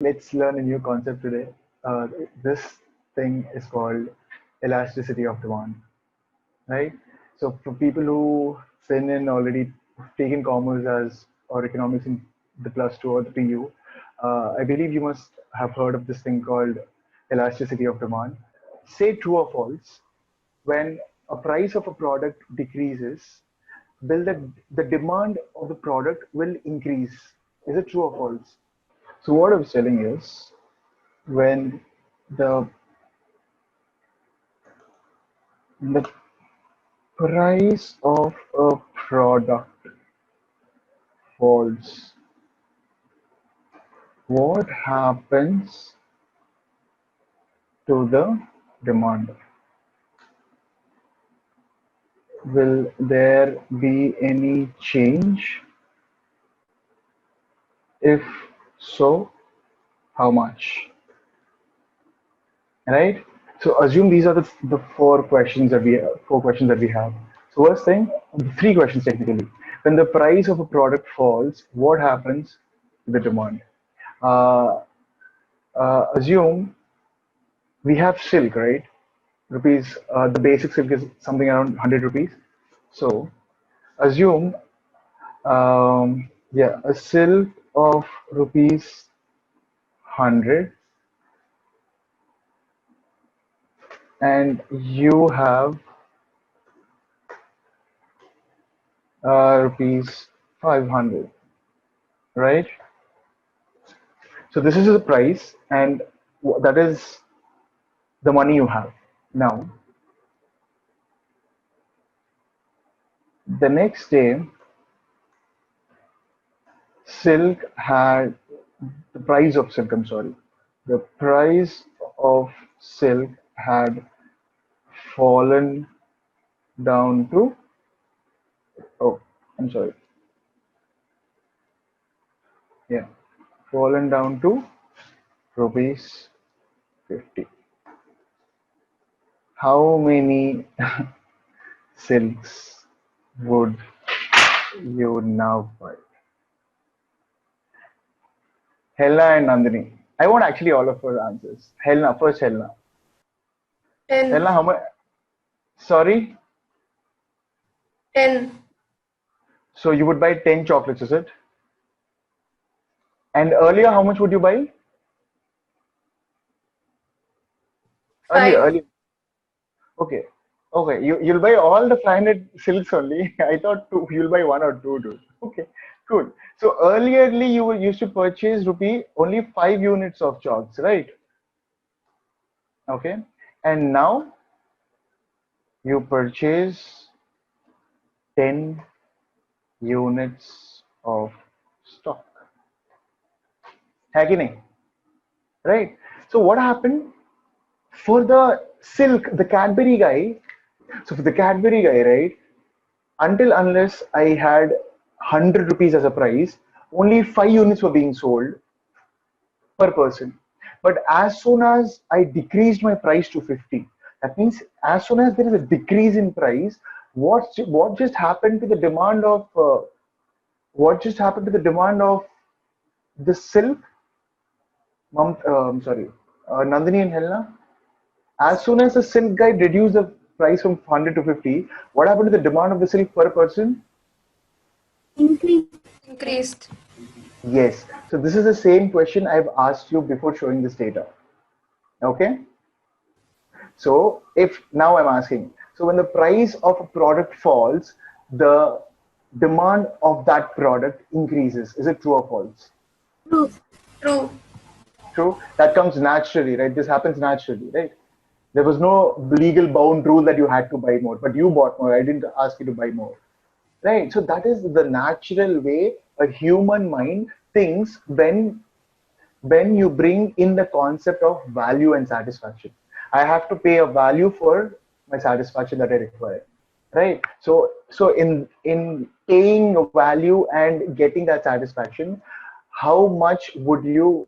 Let's learn a new concept today. This thing is called elasticity of demand, right? So for people who been in already taken commerce as or economics in the plus two or the PU, I believe you must have heard of this thing called elasticity of demand. Say true or false, when a price of a product decreases, will the demand of the product will increase? Is it true or false? So what I was telling is when the the price of a product falls, what happens to the demand? Will there be any change? If so, how much? Right? So assume these are the four questions that we have. So first thing, three questions technically. When the price of a product falls, what happens to the demand? Uh, Assume we have silk, right? Rupees, the basic silk is something around 100 rupees. So assume, yeah, a silk of rupees 100, and you have rupees 500, right? So this is the price, and that is the money you have. Now, the next day, silk had the price of silk, I'm sorry. The price of silk had fallen down to, oh, I'm sorry. Yeah, fallen down to rupees 50. How many silks would you now buy? Helena and Nandini. I want actually all of her answers. Helena, first Helena. 10. Helena, how much? Sorry? 10. So you would buy 10 chocolates, is it? And earlier, how much would you buy? 5. Earlier. Okay. Okay. You'll buy all the 500 silks only. I thought you'll buy one or two, dude. Okay. Cool. So earlierly, you used to purchase rupee only 5 units of chalks, right? Okay. And now you purchase 10 units of stock. है कि नहीं? Right? So what happened for the silk, the Cadbury guy? So for the Cadbury guy, right? Until unless I had 100 rupees as a price, only 5 units were being sold per person. But as soon as I decreased my price to 50, that means as soon as there is a decrease in price, what just happened to the demand of what just happened to the demand of the silk? I'm sorry, Nandini and Helena. As soon as the silk guy reduced the price from 100 to 50, what happened to the demand of the silk per person? Increased. Yes. So this is the same question I've asked you before showing this data. Okay. So if now I'm asking, so when the price of a product falls, the demand of that product increases. Is it true or false? True. True. True. That comes naturally, right? This happens naturally, right? There was no legal bound rule that you had to buy more, but you bought more. I didn't ask you to buy more. Right. So that is the natural way a human mind thinks when you bring in the concept of value and satisfaction. I have to pay a value for my satisfaction that I require. Right. So in paying a value and getting that satisfaction, how much would you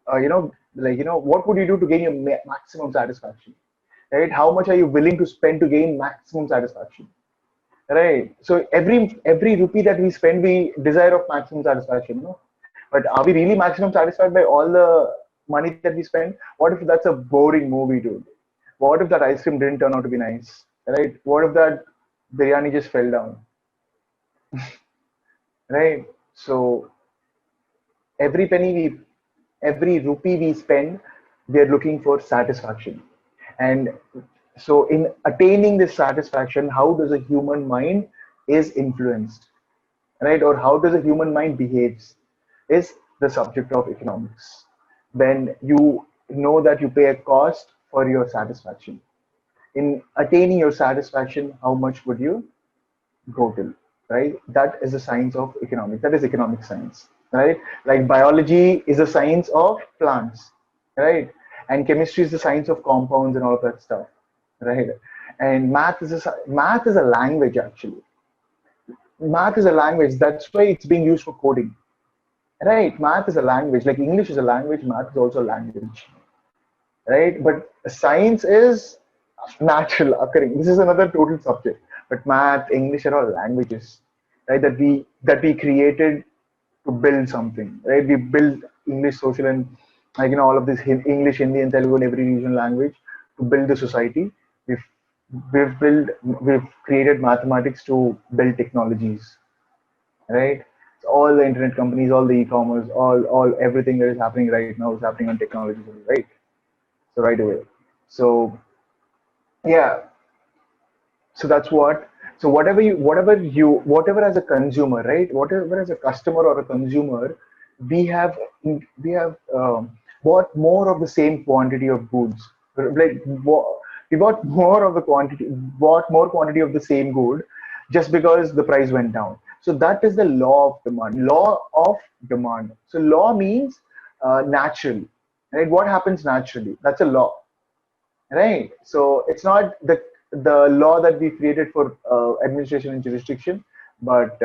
what would you do to gain your maximum satisfaction? Right. How much are you willing to spend to gain maximum satisfaction? Right. So every rupee that we spend, we desire of maximum satisfaction. No? But are we really maximum satisfied by all the money that we spend? What if that's a boring movie, dude? What if that ice cream didn't turn out to be nice? Right? What if that biryani just fell down? Right? So every penny we, every rupee we spend, we are looking for satisfaction. And so in attaining this satisfaction, how does a human mind is influenced, right? Or how does a human mind behaves is the subject of economics. When you know that you pay a cost for your satisfaction. In attaining your satisfaction, how much would you go till, right? That is the science of economics. That is economic science, right? Like biology is the science of plants, right? And chemistry is the science of compounds and all of that stuff, right? And math is a language actually. Math is a language. That's why it's being used for coding, right? Math is a language. Like English is a language. Math is also a language, right? But science is natural occurring. This is another total subject. But math, English are all languages, right? That we created to build something, right? We build English, social, and like all of this English, Hindi, and Telugu, and every regional language to build the society. We've we've created mathematics to build technologies, right? So all the internet companies, all the e-commerce, all everything that is happening right now is happening on technology, right? So right away. So yeah, so that's what. So whatever as a consumer, right? Whatever as a customer or a consumer, we have we have bought more of the same quantity of goods. Like we bought more of the quantity, bought more quantity of the same good, just because the price went down. So that is the law of demand. Law of demand. So law means natural, right? What happens naturally? That's a law, right? So it's not the law that we created for administration and jurisdiction, but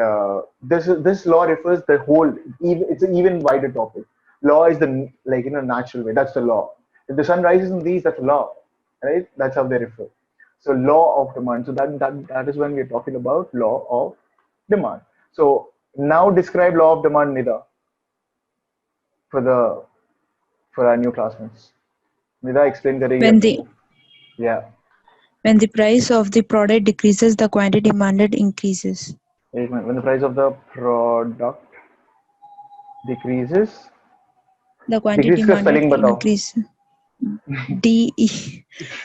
this law refers the whole. It's an even wider topic. Law is the like in a natural way. That's the law. If the sun rises in the east, that's a law, right? That's how they refer. So law of demand. So that is when we're talking about law of demand. So now describe law of demand, Nida, for the for our new classmates. Nida, explain करेगी When upon the को. Yeah. when the price of the product decreases, the quantity demanded increases. When the price of the product decreases, The quantity decrease का demanded spelling बताओ. increase. D E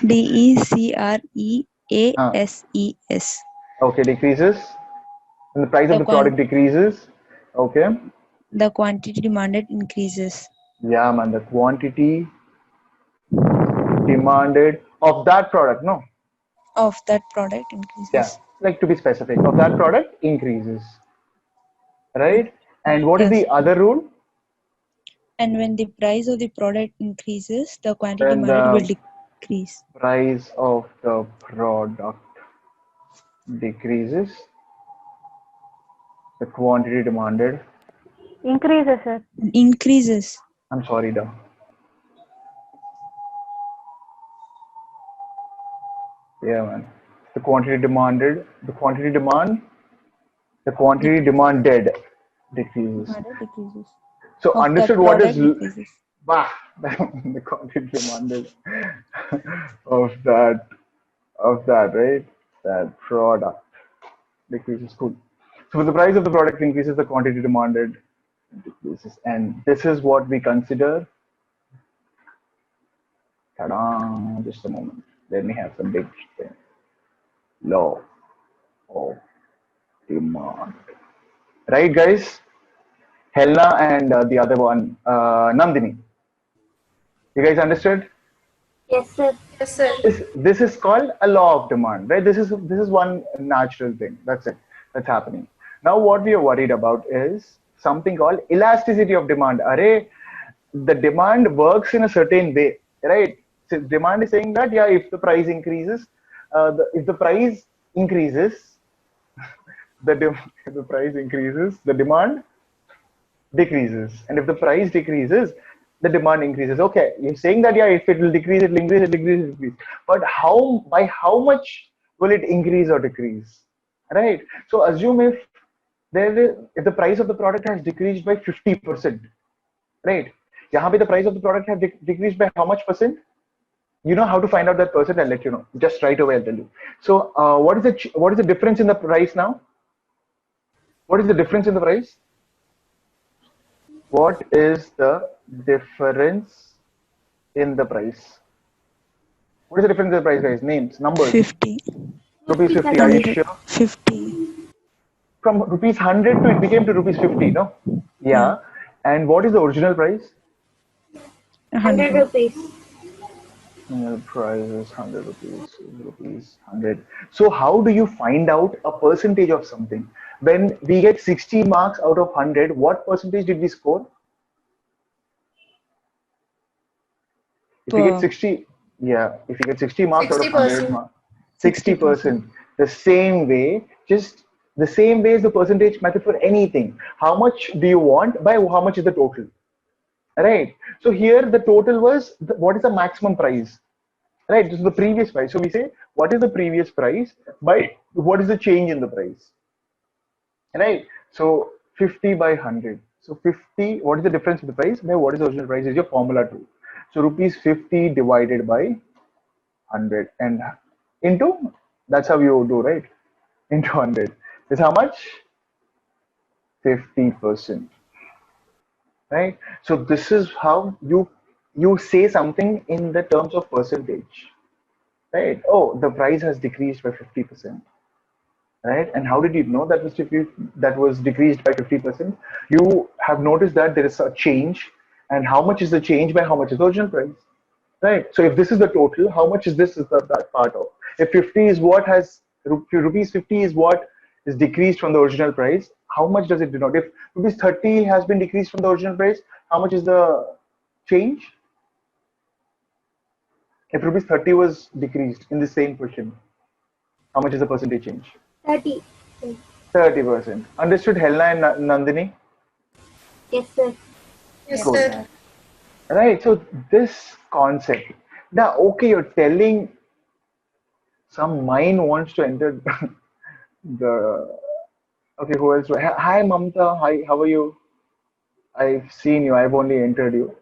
D E C R E A हाँ. S E S. Okay, decreases. When the price of The the product decreases, okay. the quantity demanded increases. Yeah, man, the quantity demanded of that product, no. Of that product Yeah, increases. like to be specific, of that product increases, right? And what is Yes. the other rule? And when the price of the product increases, the quantity When demanded will the decrease. price of the product decreases, the quantity demanded. Increases, sir. Increases. I'm sorry, da. Yeah, man. The quantity demanded, the quantity Decreases. demanded decreases. Demanded decreases. So Of understood that what is product decreases. bah, the quantity demanded of that right? That product decreases. Cool. So the price of the product increases, the quantity demanded decreases, and this is what we consider. Ta-da! Just a moment. Let me have some big thing. Law of demand. Right, guys? Helena and the other one, Nandini. You guys understood? Yes, sir. Yes, sir. This is called a law of demand, right? This is one natural thing. That's it. That's happening. Now, what we are worried about is something called elasticity of demand. Array, the demand works in a certain way, right? So demand is saying that yeah, if the price increases, if the price increases, if the price increases, the demand decreases. And if the price decreases, the demand increases. Okay, you're saying that yeah, if it will decrease, it will increase, it decrease, it decrease. But how by how much will it increase or decrease? Right? So assume if if the price of the product has decreased by 50%, right? यहाँ पे the price of the product have decreased by how much percent? You know how to find out that percent? I'll let you know. Just right away I'll tell you. So what is the difference in the price now? What is the difference in the price? What is the difference in the price? What is the difference in the price, guys? Names, numbers. 50. Rupees 50. Are you 100. sure? 50. From rupees 100 to it became to rupees 50, no? Yeah. Yeah. And what is the original price? 100 100. rupees. Price is 100 rupees, rupees 100. So how do you find out a percentage of something? When we get 60 marks out of 100, what percentage did we score? If you get Per. 60, yeah, if you get 60 marks out of 100 60%. marks, 60%. 60%. The same way, just the same way is the percentage method for anything. How much do you want by how much is the total? Right. So here the total was what is the maximum price? Right. This is the previous price. So we say what is the previous price by what is the change in the price? Right. So 50 by 100. So 50, what is the difference in the price? By what is the original price is your formula too. So rupees 50 divided by 100 and into, that's how you do, right? Into 100 is how much? 50%. Right? So this is how you say something in the terms of percentage. Right? Oh, the price has decreased by 50%. Right? And how did you know that was decreased by 50%? You have noticed that there is a change, and how much is the change by how much is the original price? Right. So if this is the total, how much is this is that part of? If 50 is what has rupees 50 is what is decreased from the original price, how much does it denote? If rupees 30 has been decreased from the original price, how much is the change? If rupees 30 was decreased in the same question, how much is the percentage change? 30. 30%. Understood, Helena and Nandini? Yes, sir. Yes, Cool. sir. Right. So this concept. Now, okay, you're telling some mind wants to enter the. Okay, who else? Hi, Mamta. Hi, how are you? I've seen you. I've only entered you.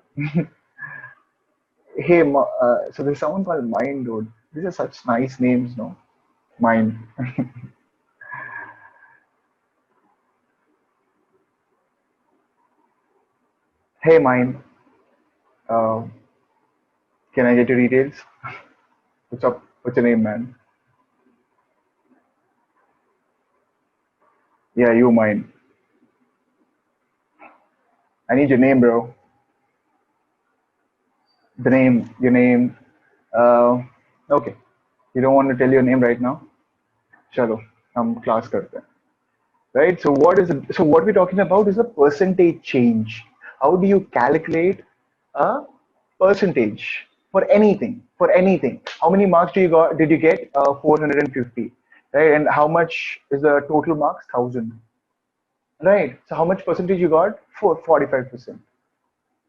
Hey, so there's someone called Mind, dude. These are such nice names, no? Mind. Hey, Mind. Uh, can I get your details? What's up? What's your name, man? Yeah, you, Mind. I need your name, bro. The name, your name. Uh, okay. You don't want to tell your name right now? Chalo, हम class करते हैं. Right? So what we're talking about is a percentage change. How do you calculate a percentage for anything? For anything. How many marks did you get? 450. Right? And how much is the total marks? 1,000. Right? So how much percentage you got? 45%.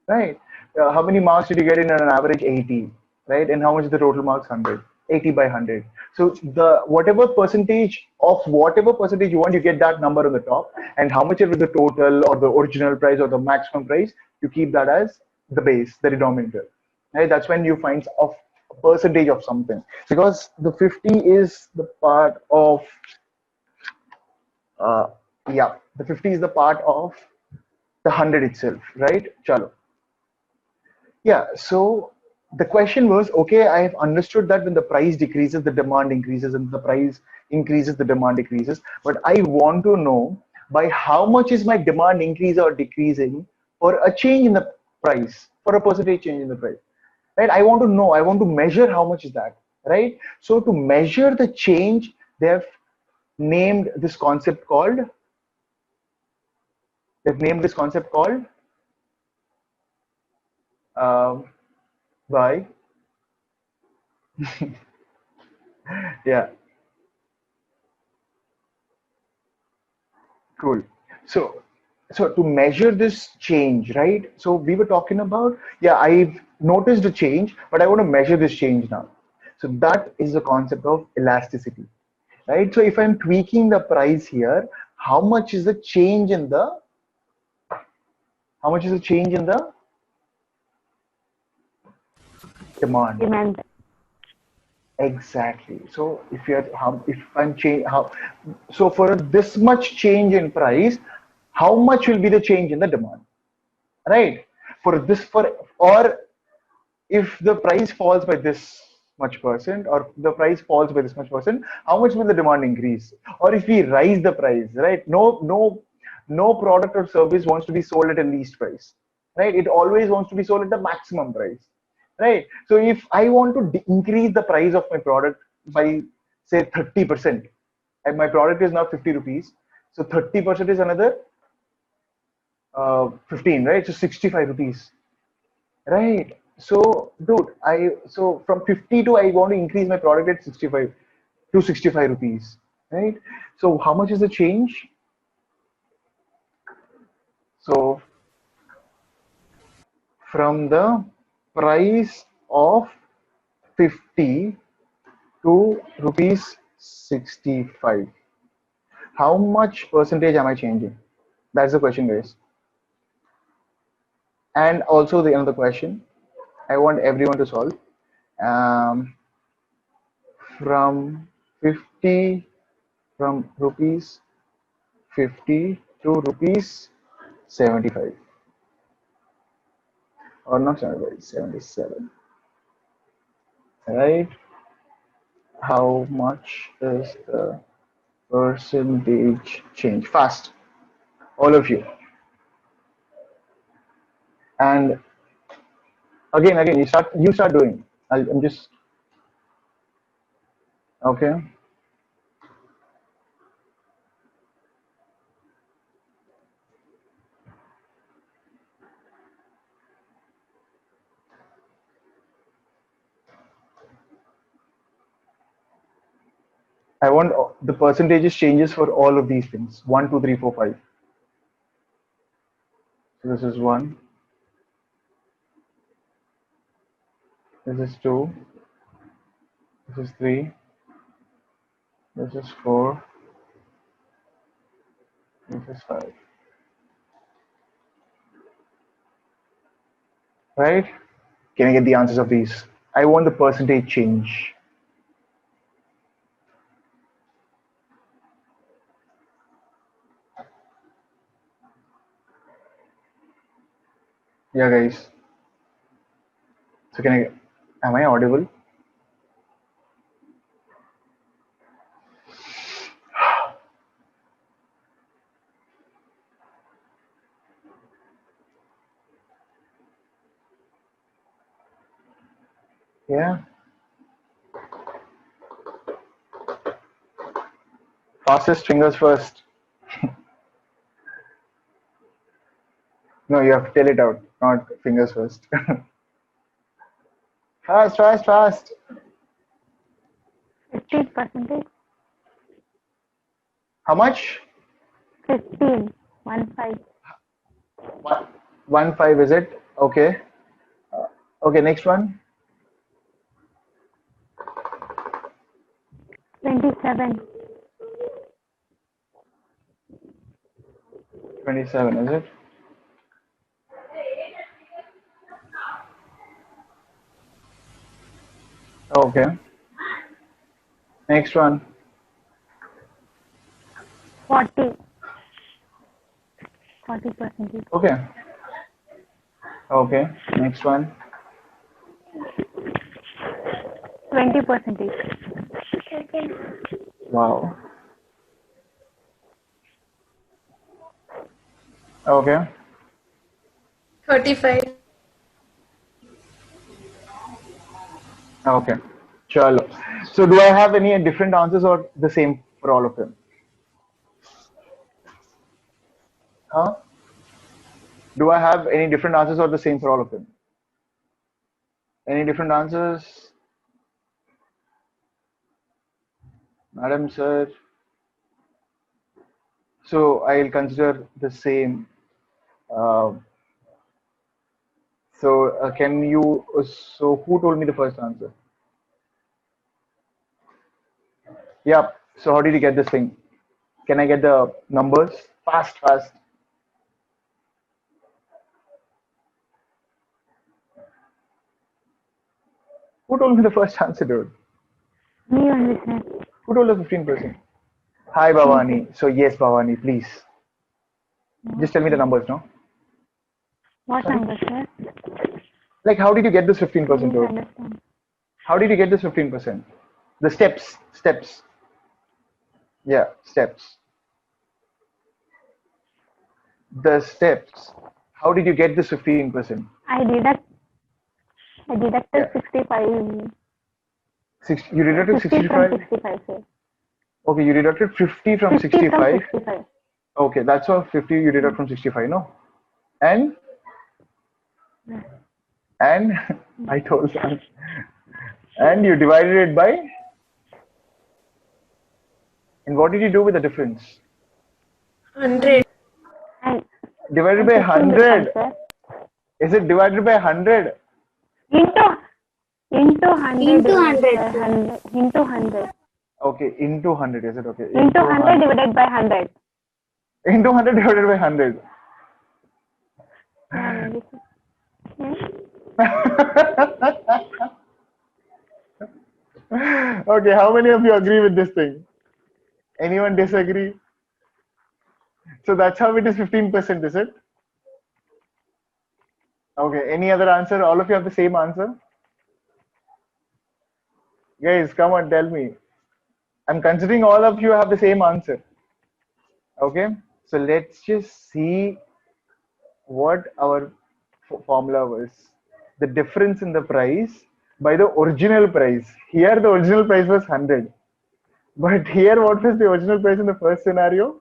Right? How many marks did you get in an average? 80, right? And how much is the total marks? 100. 80 by 100. So the whatever percentage you want, you get that number on the top, and how much is the total or the original price or the maximum price, you keep that as the base, the denominator. Right? That's when you find a percentage of something, because the 50 is the part of uh, yeah, the 50 is the part of the 100 itself, right? Chalo. Yeah, so the question was, okay, I have understood that when the price decreases, the demand increases, and the price increases, the demand decreases. But I want to know by how much is my demand increase or decreasing for a change in the price, for a percentage change in the price, right? I want to know, I want to measure how much is that, right? So to measure the change, they have named this concept called, they've named this concept called uh, by, yeah, cool. So, so to measure this change, right? So we were talking about, yeah, I've noticed a change, but I want to measure this change now. So that is the concept of elasticity, right? So if I'm tweaking the price here, how much is the change in the, how much is the change in the? Demand. Demand. Exactly. So if I'm change how, so for this much change in price, how much will be the change in the demand, right? For this for or if the price falls by this much percent or the price falls by this much percent, how much will the demand increase? Or if we rise the price, right? No product or service wants to be sold at a least price, right? It always wants to be sold at the maximum price, right? So if I want to increase the price of my product by say 30%, and my product is now 50 rupees, so 30% is another 15, right? So 65 rupees. Right. So, dude, so from 50 to I want to increase my product at 65 to 65 rupees. Right. So how much is the change? So from the price of 50 to rupees 65. How much percentage am I changing? That's the question, guys. And also the another question I want everyone to solve. Um, from 50 from rupees 50 to rupees 75 or not 75, 77, right? How much is the percentage change? Fast, all of you. And again you start doing. I'm just okay. I want the percentages changes for all of these things. 1, 2, 3, 4, 5. So this is 1, this is 2, this is 3, this is 4, this is 5. Right? Can I get the answers of these? I want the percentage change. Yeah, guys. So am I audible? Yeah. Fastest fingers first. No, you have to tell it out, not fingers first. Fast, fast, fast. 15%. How much? 15. 1 5. One, 1 5 is it? Okay. Okay, next one. 27. 27 is it? Okay. Next one. 40. 40%. Okay. Okay. Next one. 20%. Wow. Okay. 35. Okay. Chalo. So do I have any different answers or the same for all of them? Huh? Do I have any different answers or the same for all of them? Any different answers? Madam, sir. So I'll consider the same. Uh, can you? So who told me the first answer? Yeah. So how did you get this thing? Can I get the numbers? Fast, fast. Who told me the first answer, dude? Me only, sir. Who told us 15%? Hi, Bhavani. So yes, Bhavani, please. Just tell me the numbers, no? What Sorry? number, sir? Like, how did you get this 15%, Didn't dude? understand. How did you get this 15%? The steps. Yeah, steps. The steps. How did you get this 15%? I deducted Yeah. 65. You deducted 50 from 65? 65, sir. Okay, you deducted 50 from 50 from 65. 65. Okay, that's all 50 you deduct from 65, no? And I told that. And you divided it by, and what did you do with the difference? 100. And Divided by 15 becomes, 100. sir. Is it divided by 100? Into 100. Into 100, sir. sir. 100. Into 100. Okay, into 100, is it? Okay. Into 100 divided by 100. Into 100 divided by 100. Yeah, maybe, sir. Okay, how many of you agree with this thing? Anyone disagree? So that's how it is 15%, is it? Okay, any other answer? All of you have the same answer? Guys, come on, tell me. I'm considering all of you have the same answer. Okay, so let's just see what our formula was. The difference in the price by the original price. Here the original price was 100. But here what was the original price in the first scenario?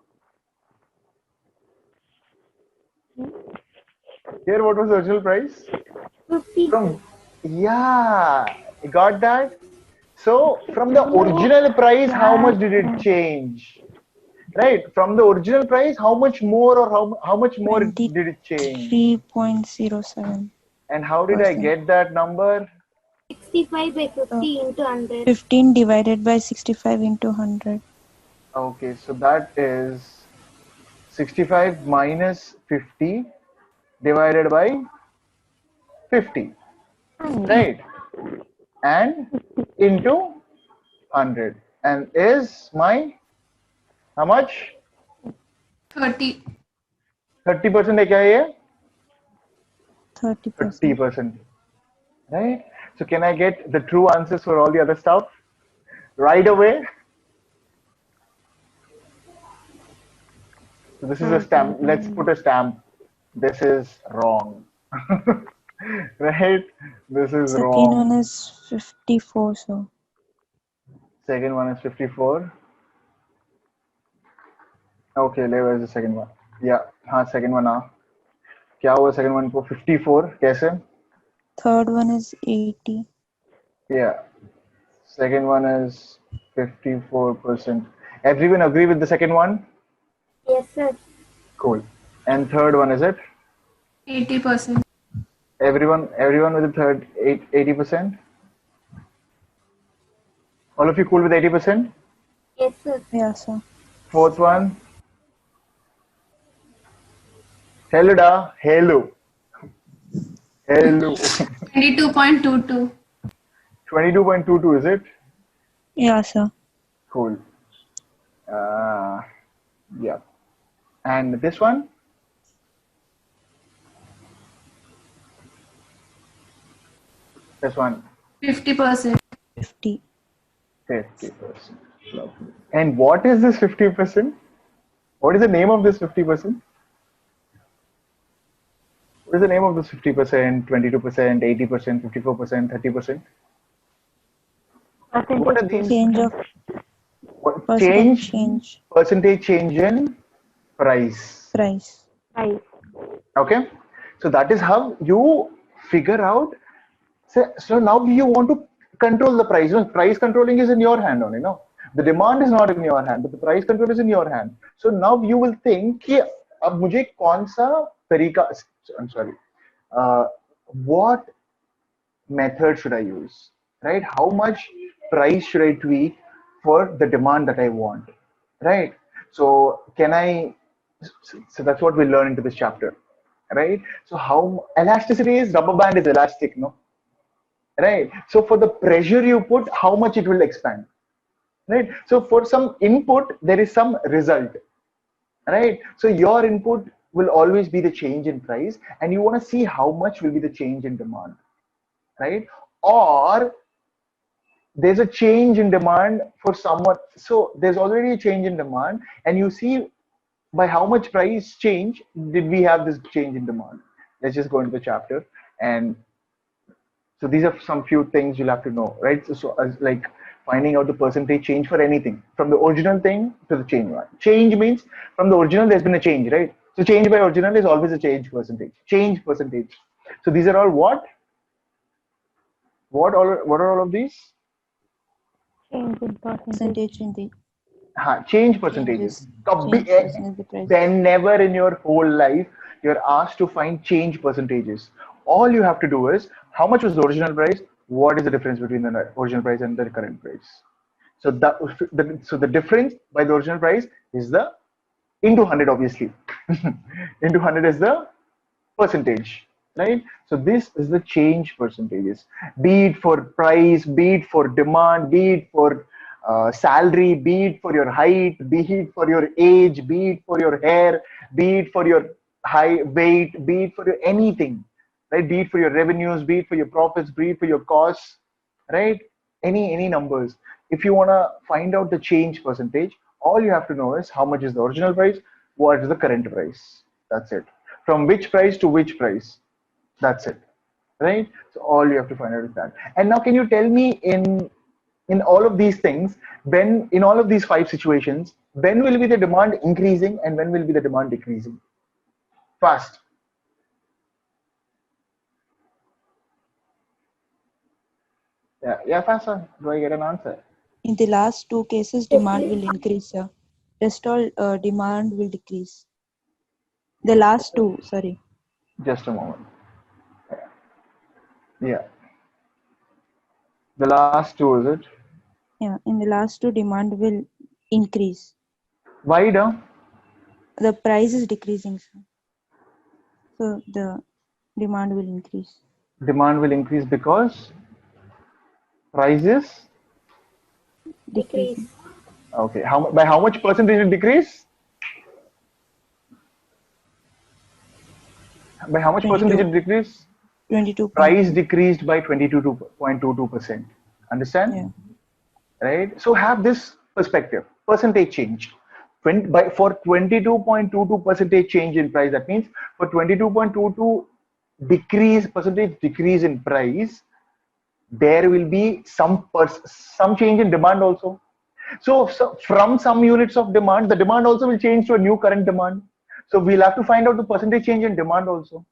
Here what was the original price? 50. From, yeah, you got that? So from the original price, how much did it change? Right? From the original price, how much more or how much more did it change? 23.07. And how did I get that number? 65 by 50 into 100. 15 divided by 65 into 100. Okay, so that is 65 minus 50 divided by 50, right? And into 100. And is my, how much? 30. 30% है क्या ये? 30%. 30%, right? So can I get the true answers for all the other stuff right away? So this is a stamp. Let's put a stamp. This is wrong. Right? This is Second wrong. one is 54, so. Second one is 54. Okay, where is the second one? Yeah, हाँ second one हाँ. क्या हुआ second one को 54 कैसे? Third one is 80. Yeah, second one is 54%. Everyone agree with the second one? Yes, sir. Cool. And third one is it? 80%. Everyone with the third 80%? All of you cool with 80%? Yes, sir. Yeah, sir. Fourth one? Hello da. Hello. Hello. 22.22. 22.22 is it? Yeah, sir. Cool. Yeah. And this one? This one? 50%. 50. 50%. Lovely. And what is this 50%? What is the name of this 50%? What is the name of this 50%, 22%, 80%, 54%, 30%? What are these? Change of What, change percentage change in price. price. Right. Okay, so that is how you figure out. So now you want to control the price. You know, price controlling is in your hand only. No, the demand is not in your hand, but the price control is in your hand. So now you will think कि अब मुझे कौन सा तरीका, I'm sorry, what method should I use, right? How much price should I tweak for the demand that I want, right? So can I, so that's what we learn into this chapter, right? So how elasticity is, rubber band is elastic, no? right? So for the pressure you put, how much it will expand, right? So for some input, there is some result, right? So your input will always be the change in price, and you want to see how much will be the change in demand, right? Or there's a change in demand for someone. So there's already a change in demand, and you see by how much price change did we have this change in demand. Let's just go into the chapter. And so these are some few things you'll have to know, right? So as like finding out the percentage change for anything from the original thing to the change one. Change means from the original there's been a change, right? So change by original is always a change percentage. Change percentage. So these are all what? What are all of these? Change in percentage. Percentage in the Change percentages. change percentage the price. Then never in your whole life you're asked to find change percentages. All you have to do is how much was the original price, what is the difference between the original price and the current price. So the difference by the original price is the into 100, obviously. Into 100 is the percentage, right? So this is the change percentages, be it for price, be it for demand, be it for salary, be it for your height, be it for your age, be it for your hair, be it for your high weight, be it for your anything, right? Be it for your revenues, be it for your profits, be it for your costs, right? Any numbers. If you want to find out the change percentage, all you have to know is how much is the original price, what is the current price. That's it. From which price to which price. That's it, right? So all you have to find out is that. And now, can you tell me in all of these things, when in all of these 5 situations, when will be the demand increasing and when will be the demand decreasing? Fast. Yeah, fast. Do I get an answer? In the last two cases, demand will increase, sir. Rest all demand will decrease. The last two, sorry. Just a moment. Yeah. The last two, is it? Yeah, in the last two, demand will increase. Why down? The price is decreasing, sir. So the demand will increase. Demand will increase because prices. Decreasing. Okay. By how much percentage will decrease? By how much percentage 22. it decrease? 22. Price decreased by 22.22%. Understand? Yeah. Right? So have this perspective. Percentage change. For 22.22 percentage change in price, that means for 22.22 percentage decrease in price, there will be some change in demand also. So from some units of demand, the demand also will change to a new current demand. So we'll have to find out the percentage change in demand also,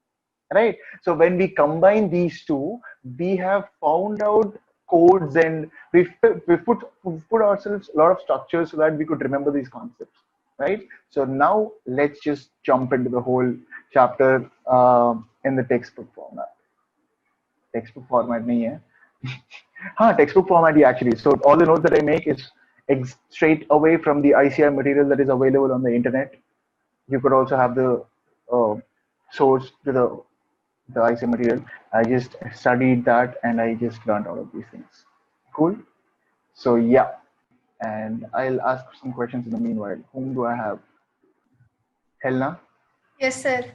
right? So when we combine these two, we have found out codes, and we've put ourselves a lot of structures so that we could remember these concepts, right? So now let's just jump into the whole chapter in the textbook format. Textbook format nahi hai. Textbook format he actually. So all the notes that I make is straight away from the ICI material that is available on the internet. You could also have the source to the ICI material. I just studied that and I just learned all of these things. Cool. So yeah, and I'll ask some questions in the meanwhile. Whom do I have? Helena, Yes, sir.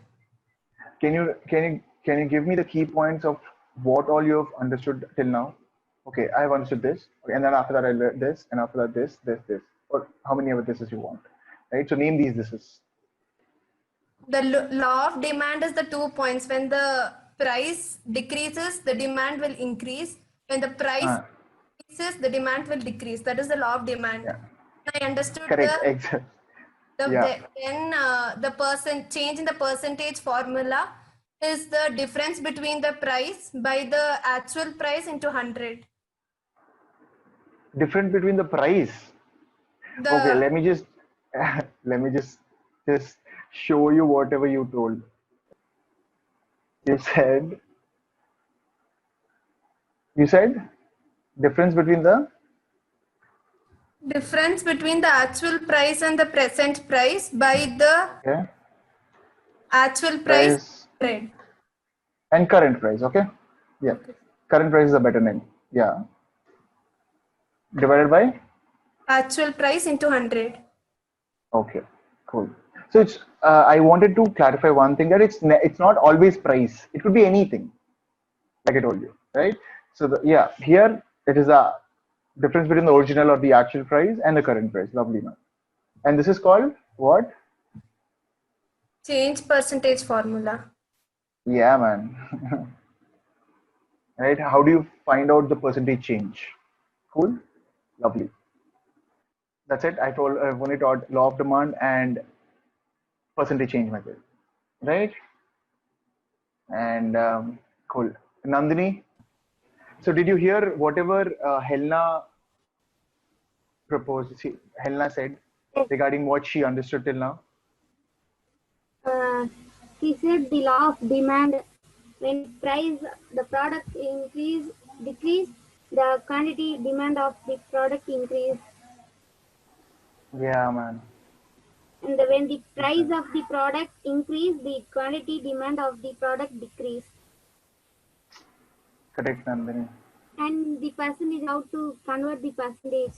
can you give me the key points of what all you have understood till now? Okay, I have understood this. Okay, and then after that I learned this, and after that this, or how many of this you want, right? So name these thises. The law of demand is the 2 points. When the price decreases, the demand will increase. When the price increases, the demand will decrease. That is the law of demand. Yeah. I understood Correct. Exactly. then the change in the percentage formula is the difference between the price by the actual price into 100. Difference between the price. Okay, let me just let me just show you whatever you told. You said difference between the actual price and the present price by the actual price and current price. Okay. Yeah. Okay. Current price is a better name. Yeah. Divided by? Actual price into 100. Okay, cool. So it's I wanted to clarify one thing, that it's not always price. It could be anything, like I told you, right? So yeah, here it is a difference between the original or the actual price and the current price. Lovely, man. And this is called what? Change percentage formula. Yeah, man. Right? How do you find out the percentage change? Cool. Lovely. That's it. I've only taught law of demand and percentage change method, right? And cool. Nandini, so did you hear whatever Helena proposed? Helena said Yes. regarding what she understood till now. He said the law of demand, when price the product decrease, the quantity demand of the product increase, Yeah, man. and when the price of the product increase, the quantity demand of the product decrease. Correct, Nandini. And the person is how to convert the percentage.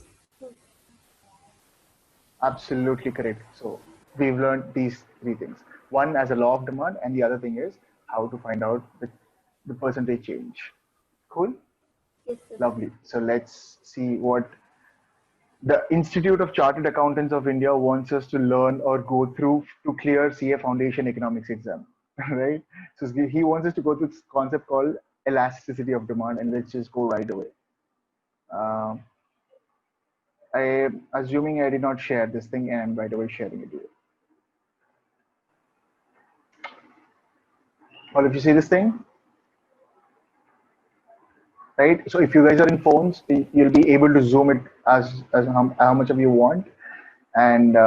Absolutely correct. So we've learned these three things. One as a law of demand, and the other thing is how to find out the percentage change. Cool. Yes, sir. Lovely. So let's see what the Institute of Chartered Accountants of India wants us to learn or go through to clear CA Foundation Economics exam, right? So he wants us to go through this concept called elasticity of demand, and let's just go right away. Um, I assuming I did not share this thing, and I'm right away sharing it with you. Or if you see this thing, right? So if you guys are in phones, you'll be able to zoom it as how much of you want. And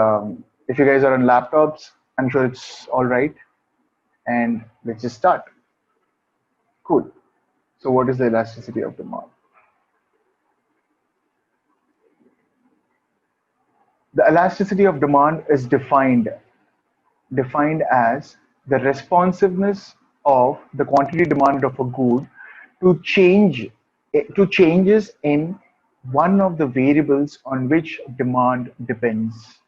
if you guys are on laptops, I'm sure it's all right. And let's just start. Cool. So what is the elasticity of demand? The elasticity of demand is defined as the responsiveness of the quantity demanded of a good to changes in one of the variables on which demand depends.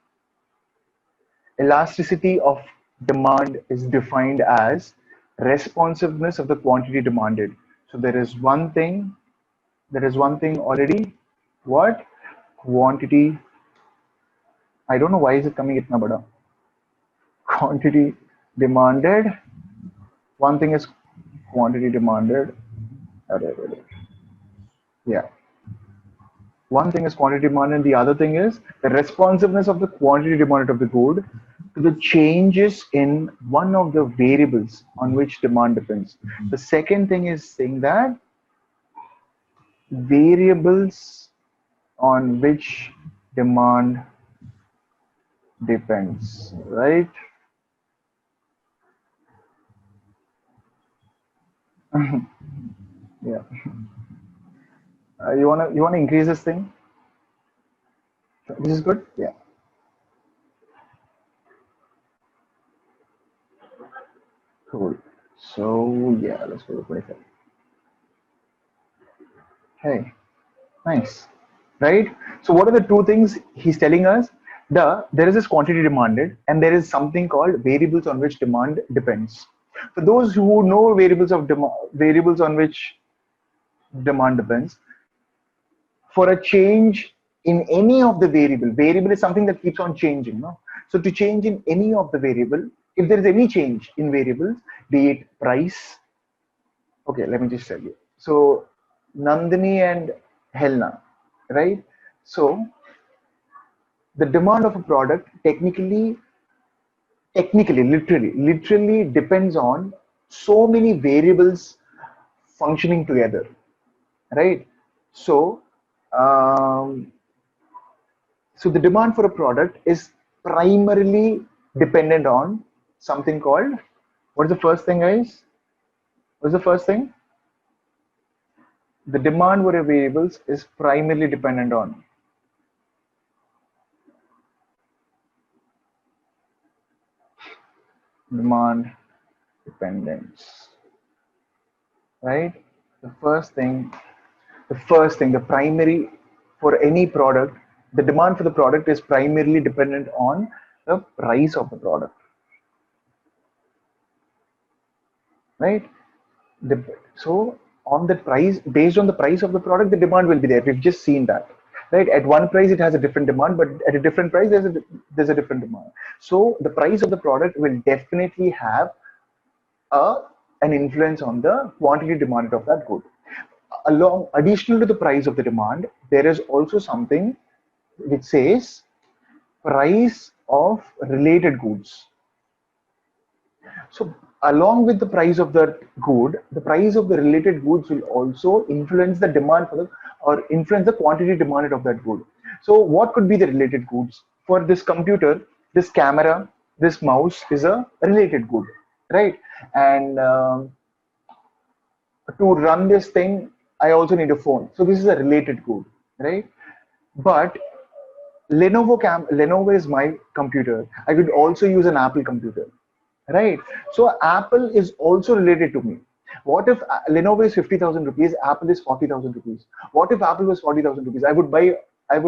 Elasticity of demand is defined as responsiveness of the quantity demanded. So there is one thing already. What? Quantity. I don't know why is it coming itna bada. Quantity demanded. One thing is quantity demanded. Yeah. One thing is quantity demanded, and the other thing is the responsiveness of the quantity demanded of the good to the changes in one of the variables on which demand depends. The second thing is saying that variables on which demand depends, right? Yeah. You wanna increase this thing? This is good. Yeah. Cool. So yeah, let's go to 25. Hey, nice. Right? So what are the two things he's telling us? There is this quantity demanded, and there is something called variables on which demand depends. For those who know variables on which demand depends, for a change in any of the variable is something that keeps on changing, no? So to change in any of the variable, if there is any change in variables, be it price, okay, let me just tell you. So Nandini and Helena, right? So the demand of a product literally depends on so many variables functioning together, right? So um, so the demand for a product is primarily dependent on something called, what's the first thing, guys? What's the first thing? The demand for a variables is primarily dependent on demand dependence, right? The first thing, the primary for any product, the demand for the product is primarily dependent on the price of the product, right? So on the price, based on the price of the product, the demand will be there. We've just seen that, right? At one price, it has a different demand, but at a different price, there's a different demand. So the price of the product will definitely have a an influence on the quantity demanded of that good. Along additional to the price of the demand, there is also something which says price of related goods. So along with the price of the good, the price of the related goods will also influence the demand for the or influence the quantity demanded of that good. So what could be the related goods? For this computer, this camera, this mouse is a related good, right? And to run this thing, I also need a phone. So this is a related good, right? But Lenovo is my computer. I could also use an Apple computer, right? So Apple is also related to me. What if Lenovo is 50,000 rupees, Apple is 40,000 rupees? What if Apple was 40,000 rupees? I would, I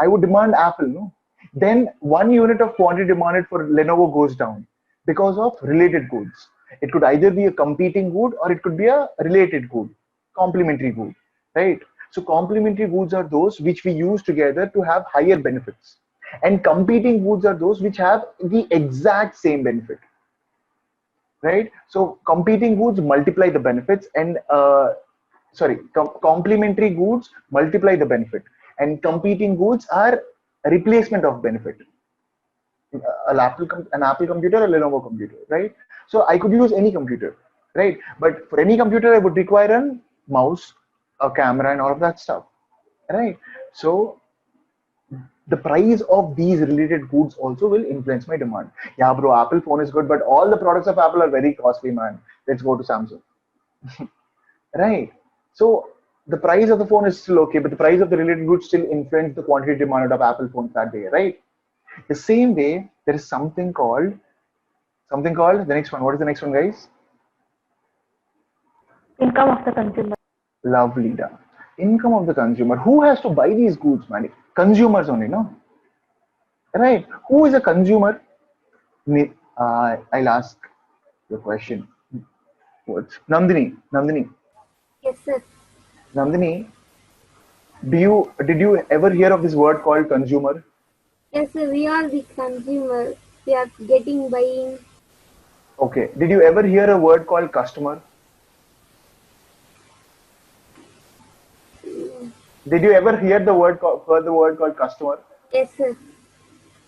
would demand Apple, no? Then 1 unit of quantity demanded for Lenovo goes down because of related goods. It could either be a competing good or it could be a related good, complementary good, right? So complementary goods are those which we use together to have higher benefits, and competing goods are those which have the exact same benefit, right? So competing goods multiply the benefits, and complementary goods multiply the benefit, and competing goods are a replacement of benefit. An Apple computer, a Lenovo computer, right? So I could use any computer, right? But for any computer, I would require a mouse, a camera, and all of that stuff, right? So the price of these related goods also will influence my demand. Yeah, bro, Apple phone is good, but all the products of Apple are very costly, man. Let's go to Samsung, right? So the price of the phone is still okay, but the price of the related goods still influence the quantity demanded of Apple phones that day, right? The same way, there is something called the next one. What is the next one, guys? Income of the consumer. Lovely, da. Income of the consumer. Who has to buy these goods, man? Consumers only, no? Right? Who is a consumer? I'll ask the question. What's Nandini? Yes, sir. Nandini, did you ever hear of this word called consumer? Yes, sir. We are the consumer. We are getting buying. Okay. Did you ever hear a word called customer? Did you ever hear heard the word called customer? Yes, sir.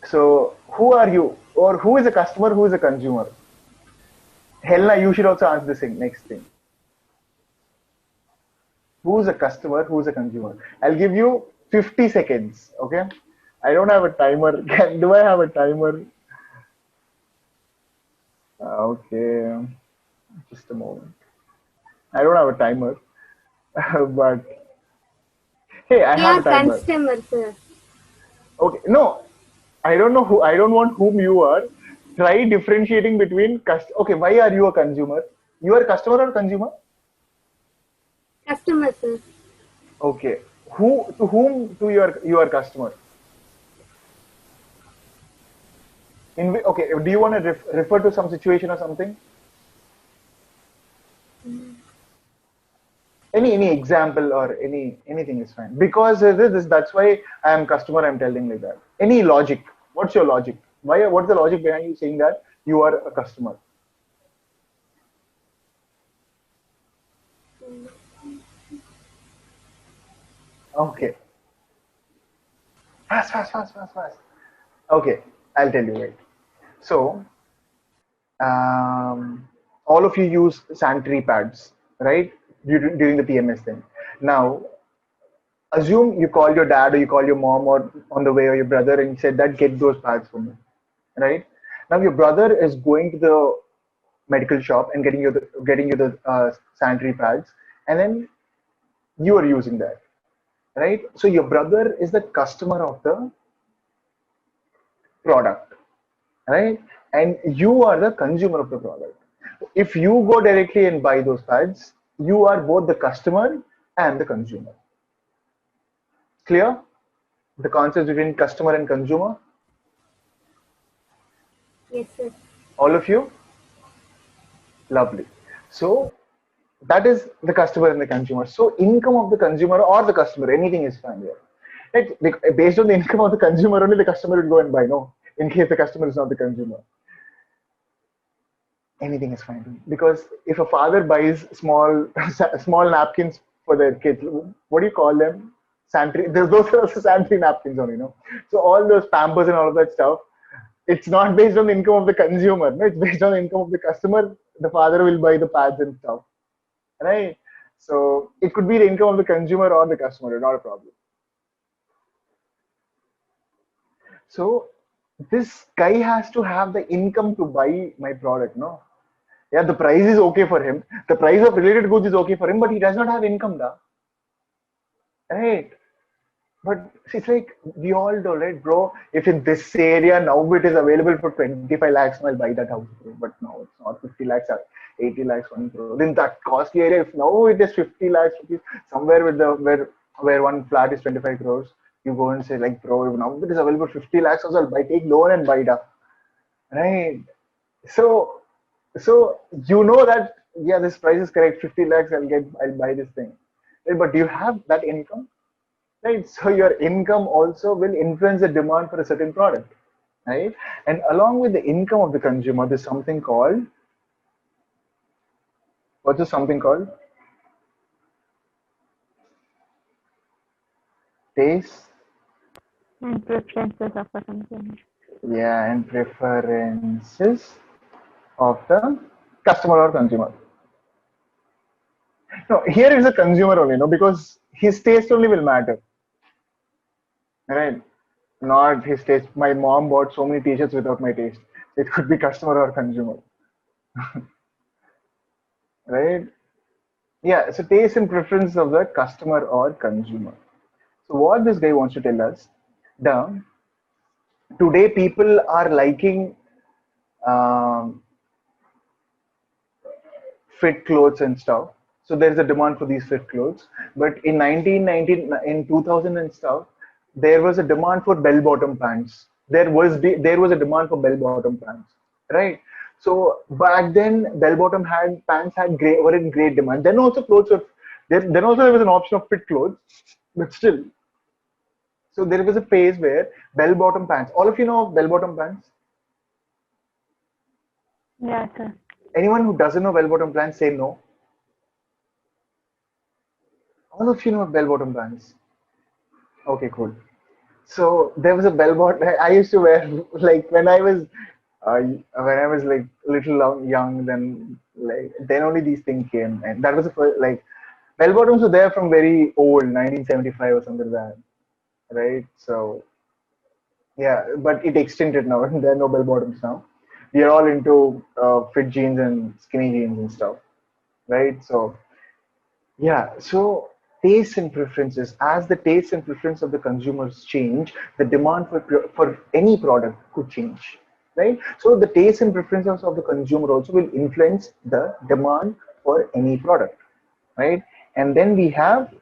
So who are you? Or who is a customer? Who is a consumer? Helena, you should also answer the same next thing. Who's a customer? Who's a consumer? I'll give you 50 seconds. Okay. I don't have a timer. Do I have a timer? Okay. Just a moment. I don't have a timer. But hey, I We have are a timer. customers, sir. Okay. No, I don't know who. I don't want whom you are. Try differentiating between Okay. Why are you a consumer? You are a customer or consumer? Customers, sir. Okay. Whom to your customer? Okay. Do you want to refer to some situation or something? Any example or anything is fine, because that's why I am customer. I'm telling like that. Any logic? What's your logic? What's the logic behind you saying that you are a customer? Okay. Fast. Okay, I'll tell you, right. So all of you use sanitary pads, right, during the PMS thing. Now assume you call your dad or you call your mom or on the way, or your brother, and said that get those pads for me, right? Now your brother is going to the medical shop and getting you the sanitary pads, and then you are using that, right? So your brother is the customer of the product, right? And you are the consumer of the product. If you go directly and buy those pads, you are both the customer and the consumer. Clear? The concept between customer and consumer? Yes, sir. All of you? Lovely. So that is the customer and the consumer. So income of the consumer or the customer, anything is fine here. Right? Based on the income of the consumer, only the customer will go and buy. No, in case the customer is not the consumer, anything is fine. Because if a father buys small small napkins for their kids, what do you call them? Sanitary. Those are also sanitary napkins only, So all those Pampers and all of that stuff, it's not based on the income of the consumer. No, it's based on the income of the customer. The father will buy the pads and stuff, right? So it could be the income of the consumer or the customer, not a problem. So this guy has to have the income to buy my product, no? Yeah, the price is okay for him. The price of related goods is okay for him, but he does not have income, da. Right? But it's like we all know, right, bro? If in this area now it is available for 25 lakhs, I'll buy that house, bro. But now it's not 50 lakhs, 80 lakhs, 1 crore. In that costly area, if now it is 50 lakhs rupees, somewhere with the where one flat is 25 crores, you go and say like, bro, if now it is available 50 lakhs, also I'll buy, take loan and buy that, right? So, so you know that yeah, this price is correct, 50 lakhs, I'll buy this thing, right? But do you have that income? Right, so your income also will influence the demand for a certain product, right? And along with the income of the consumer, there's something called, what is something called? Taste, And preferences of the consumer. yeah, and preferences of the customer or consumer. No, here is a consumer only, no, because his taste only will matter, right? Not his taste. My mom bought so many t-shirts without my taste. It could be customer or consumer, right? Yeah, so taste and preference of the customer or consumer. So what this guy wants to tell us, the today people are liking um, fit clothes and stuff. So there is a demand for these fit clothes. But in 1990, in 2000 and stuff, there was a demand for bell-bottom pants. There was a demand for bell-bottom pants, right? So back then, bell-bottom pants were in great demand. Then also clothes were there. Then also there was an option of fit clothes, but still. So there was a phase where bell-bottom pants. All of you know of bell-bottom pants. Yeah, sir. Anyone who doesn't know bell-bottom pants, say no. All of you know bell-bottom pants. Okay, cool. So there was a bell-bottom. I used to wear like when I was like little young. Then then only these things came, and that was the first like bell-bottoms were there from very old, 1975 or something like that, right? So yeah, but it extended now. There are no bell bottoms now. We are all into fit jeans and skinny jeans and stuff, right? So yeah, so tastes and preferences. As the taste and preference of the consumers change, the demand for any product could change, right? So the taste and preferences of the consumer also will influence the demand for any product, right? And then we have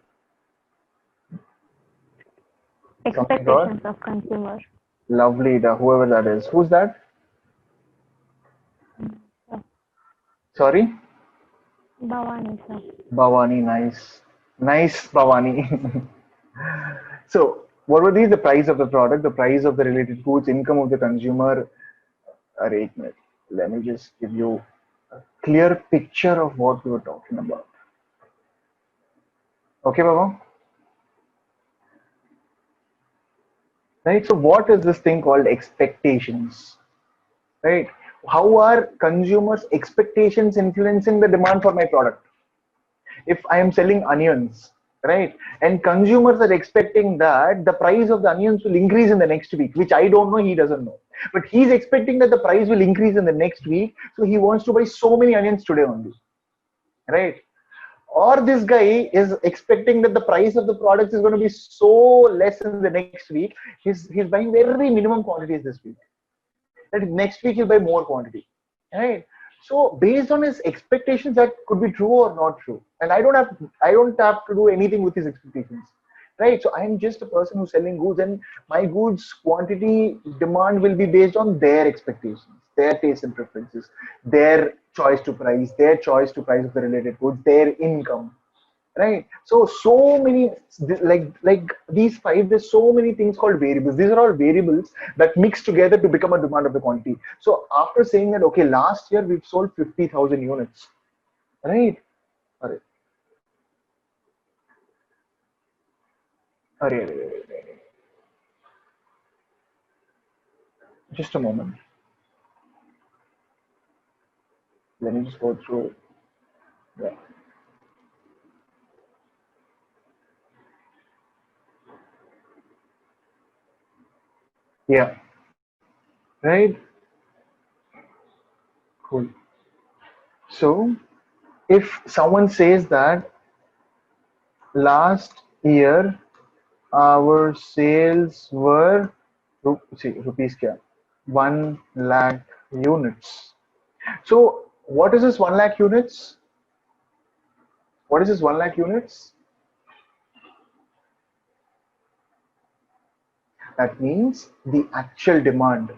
something called Expectations of consumer. lovely, the whoever that is. Who's that? Sorry? Bhavani, sir. Bhavani, nice. Nice, Bhavani. So, what were these? The price of the product, the price of the related goods, income of the consumer. Array, let me just give you a clear picture of what we were talking about. Okay, Baba? Right, so what is this thing called expectations? Right? How are consumers' expectations influencing the demand for my product? If I am selling onions, right, and consumers are expecting that the price of the onions will increase in the next week, which I don't know, he doesn't know, but he's expecting that the price will increase in the next week, so he wants to buy so many onions today only, right? Or this guy is expecting that the price of the products is going to be so less in the next week, he's buying very minimum quantities this week, that next week he'll buy more quantity, right? So based on his expectations, that could be true or not true, and I don't have to do anything with his expectations, right? So I'm just a person who's selling goods, and my goods quantity demand will be based on their expectations, their taste and preferences, their choice to price of the related goods, their income, right? So many, like these five, there's so many things called variables. These are all variables that mix together to become a demand of the quantity. So after saying that, okay, last year we've sold 50,000 units, right? Arre, arre. Just a moment, let me just go through. Yeah, yeah, right, cool. So if someone says that last year our sales were rupees kya 1 lakh units. So what is this 1 lakh units? What is this 1 lakh units? That means the actual demand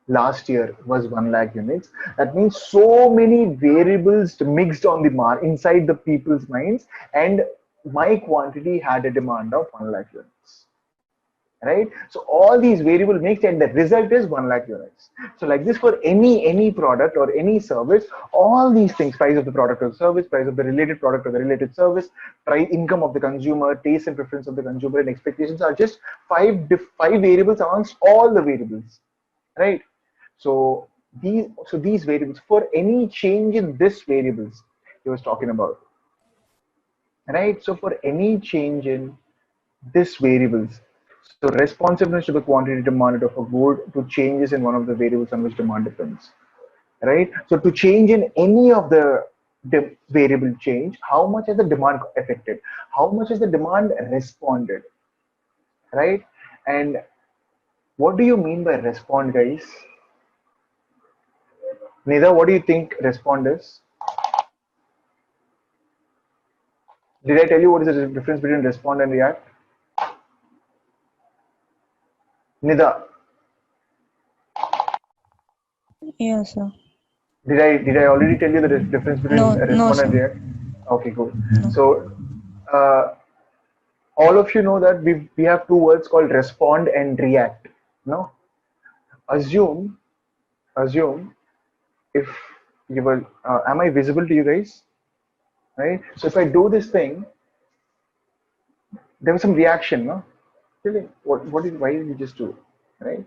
last year was 1 lakh units. That means so many variables mixed on the inside the people's minds, and my quantity had a demand of 1 lakh units. Right? So all these variables mixed, and the result is 1 lakh units. So like this, for any product or any service, all these things: price of the product or service, price of the related product or the related service, price, income of the consumer, taste and preference of the consumer, and expectations are just five variables amongst all the variables, right? So these variables, for any change in this variables he was talking about, right? So for any change in this variables, so responsiveness to the quantity demanded of a good to changes in one of the variables on which demand depends, right? So to change in any of the variable change, how much has the demand affected? How much has the demand responded, right? And what do you mean by respond, guys? Nida, what do you think respond is? Did I tell you what is the difference between respond and react? Nida, Yeah, sir. did I already tell you the difference between No, no, respond and sir. react? Okay, cool. No. So uh, all of you know that we have two words called respond and react. No, assume assume if you were, am I visible to you guys? Right. So if I do this thing, there was some reaction. No, really, why did you just do it? Right.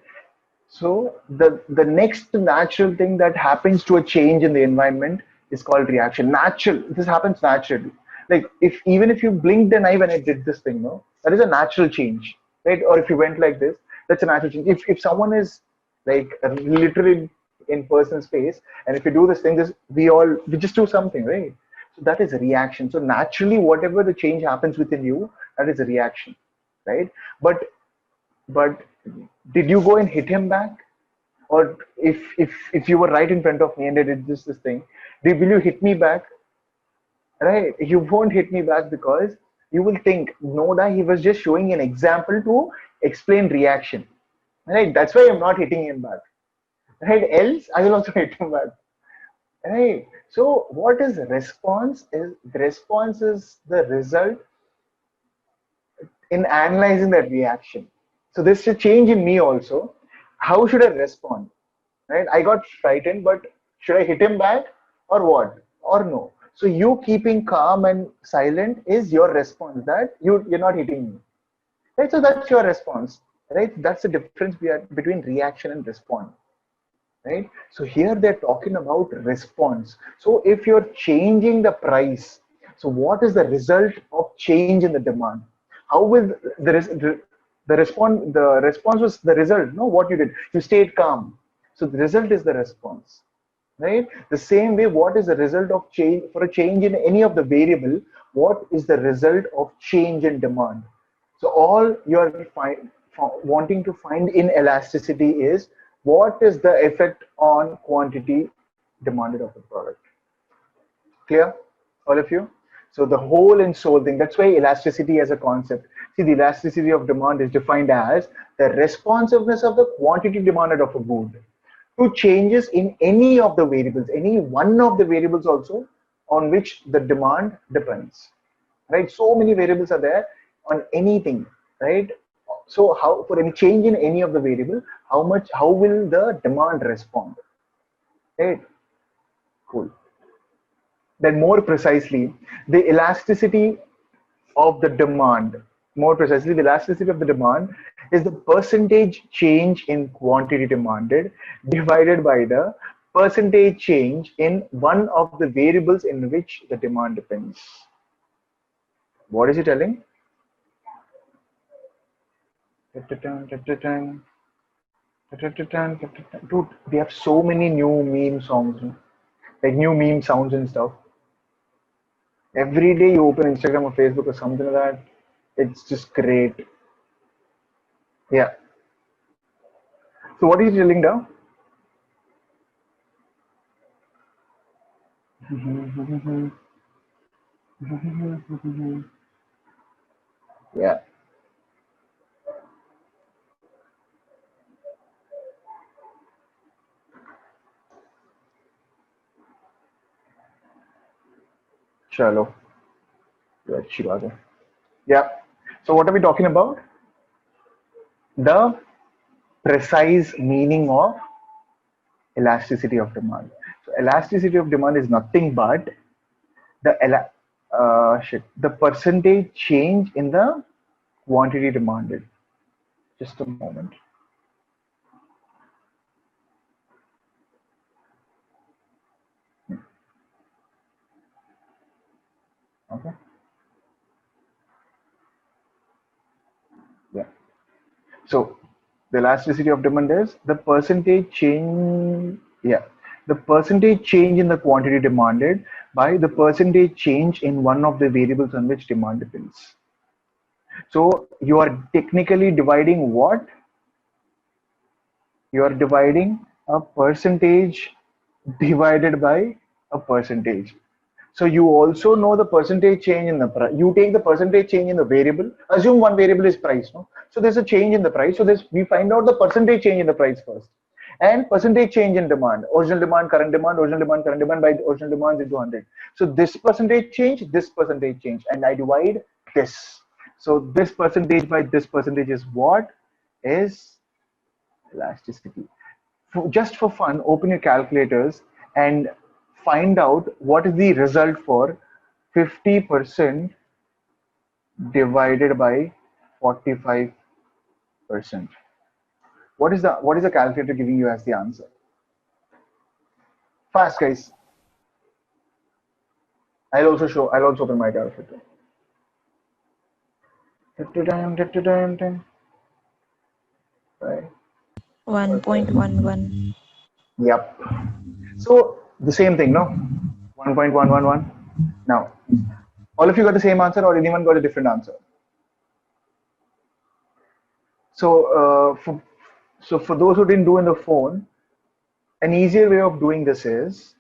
So the next natural thing that happens to a change in the environment is called reaction. Natural. This happens naturally. Like if even if you blinked an eye when I did this thing, no, that is a natural change, right? Or if you went like this, that's a natural change. If someone is like literally in person's face, and if you do this thing, we just do something, right? So that is a reaction. So naturally, whatever the change happens within you, that is a reaction, right? But did you go and hit him back? Or if you were right in front of me and I did this thing, will you hit me back? Right? You won't hit me back because you will think, no, that he was just showing an example to explain reaction. Right? That's why I'm not hitting him back. Right? Else I will also hit him back. Right? So what is response? Is the response is the result in analyzing that reaction. So there's a change in me also. How should I respond? Right? I got frightened, but should I hit him back or what? Or no? So you keeping calm and silent is your response, that you're not hitting me. Right? So that's your response. Right? That's the difference between reaction and response. Right? So here they're talking about response. So if you're changing the price, so what is the result of change in the demand? How will the response was the result? No, what you did, you stayed calm. So the result is the response, right? The same way, what is the result of change for a change in any of the variable? What is the result of change in demand? So all you're wanting to find in elasticity is what is the effect on quantity demanded of the product. Clear, all of you? So the whole and soul thing, that's why elasticity as a concept. See, the elasticity of demand is defined as the responsiveness of the quantity demanded of a good to changes in any of the variables, any one of the variables also on which the demand depends. Right? So many variables are there on anything, right? So how for any change in any of the variable, how will the demand respond? Right? Cool. Then more precisely, the elasticity of the demand, more precisely, the elasticity of the demand is the percentage change in quantity demanded divided by the percentage change in one of the variables in which the demand depends. What is it telling? Dude, we have so many new meme songs, like new meme sounds and stuff. Every day you open Instagram or Facebook or something like that, it's just great. Yeah. So what is he telling now? Yeah. Chalo. Yeah, अच्छी बात है. Yeah. So what are we talking about? The precise meaning of elasticity of demand. So elasticity of demand is nothing but the percentage change in the quantity demanded. Just a moment. Okay. Yeah. So the elasticity of demand is the percentage change. Yeah. The percentage change in the quantity demanded by the percentage change in one of the variables on which demand depends. So you are technically dividing what? You are dividing a percentage divided by a percentage. So you also know the percentage change in the price. You take the percentage change in the variable. Assume one variable is price. No? So there's a change in the price. So we find out the percentage change in the price first. And percentage change in demand. Original demand, current demand, original demand, current demand by original demand into 100. So this percentage change, and I divide this. So this percentage by this percentage is what? Is elasticity. Just for fun, open your calculators and find out what is the result for 50% divided by 45%. What is the calculator giving you as the answer? Fast, guys. I'll also open my calculator. Right. 1.11. Yep. So the same thing, no? 1.111. Now, all of you got the same answer, or anyone got a different answer? So for those who didn't do in the phone, an easier way of doing this is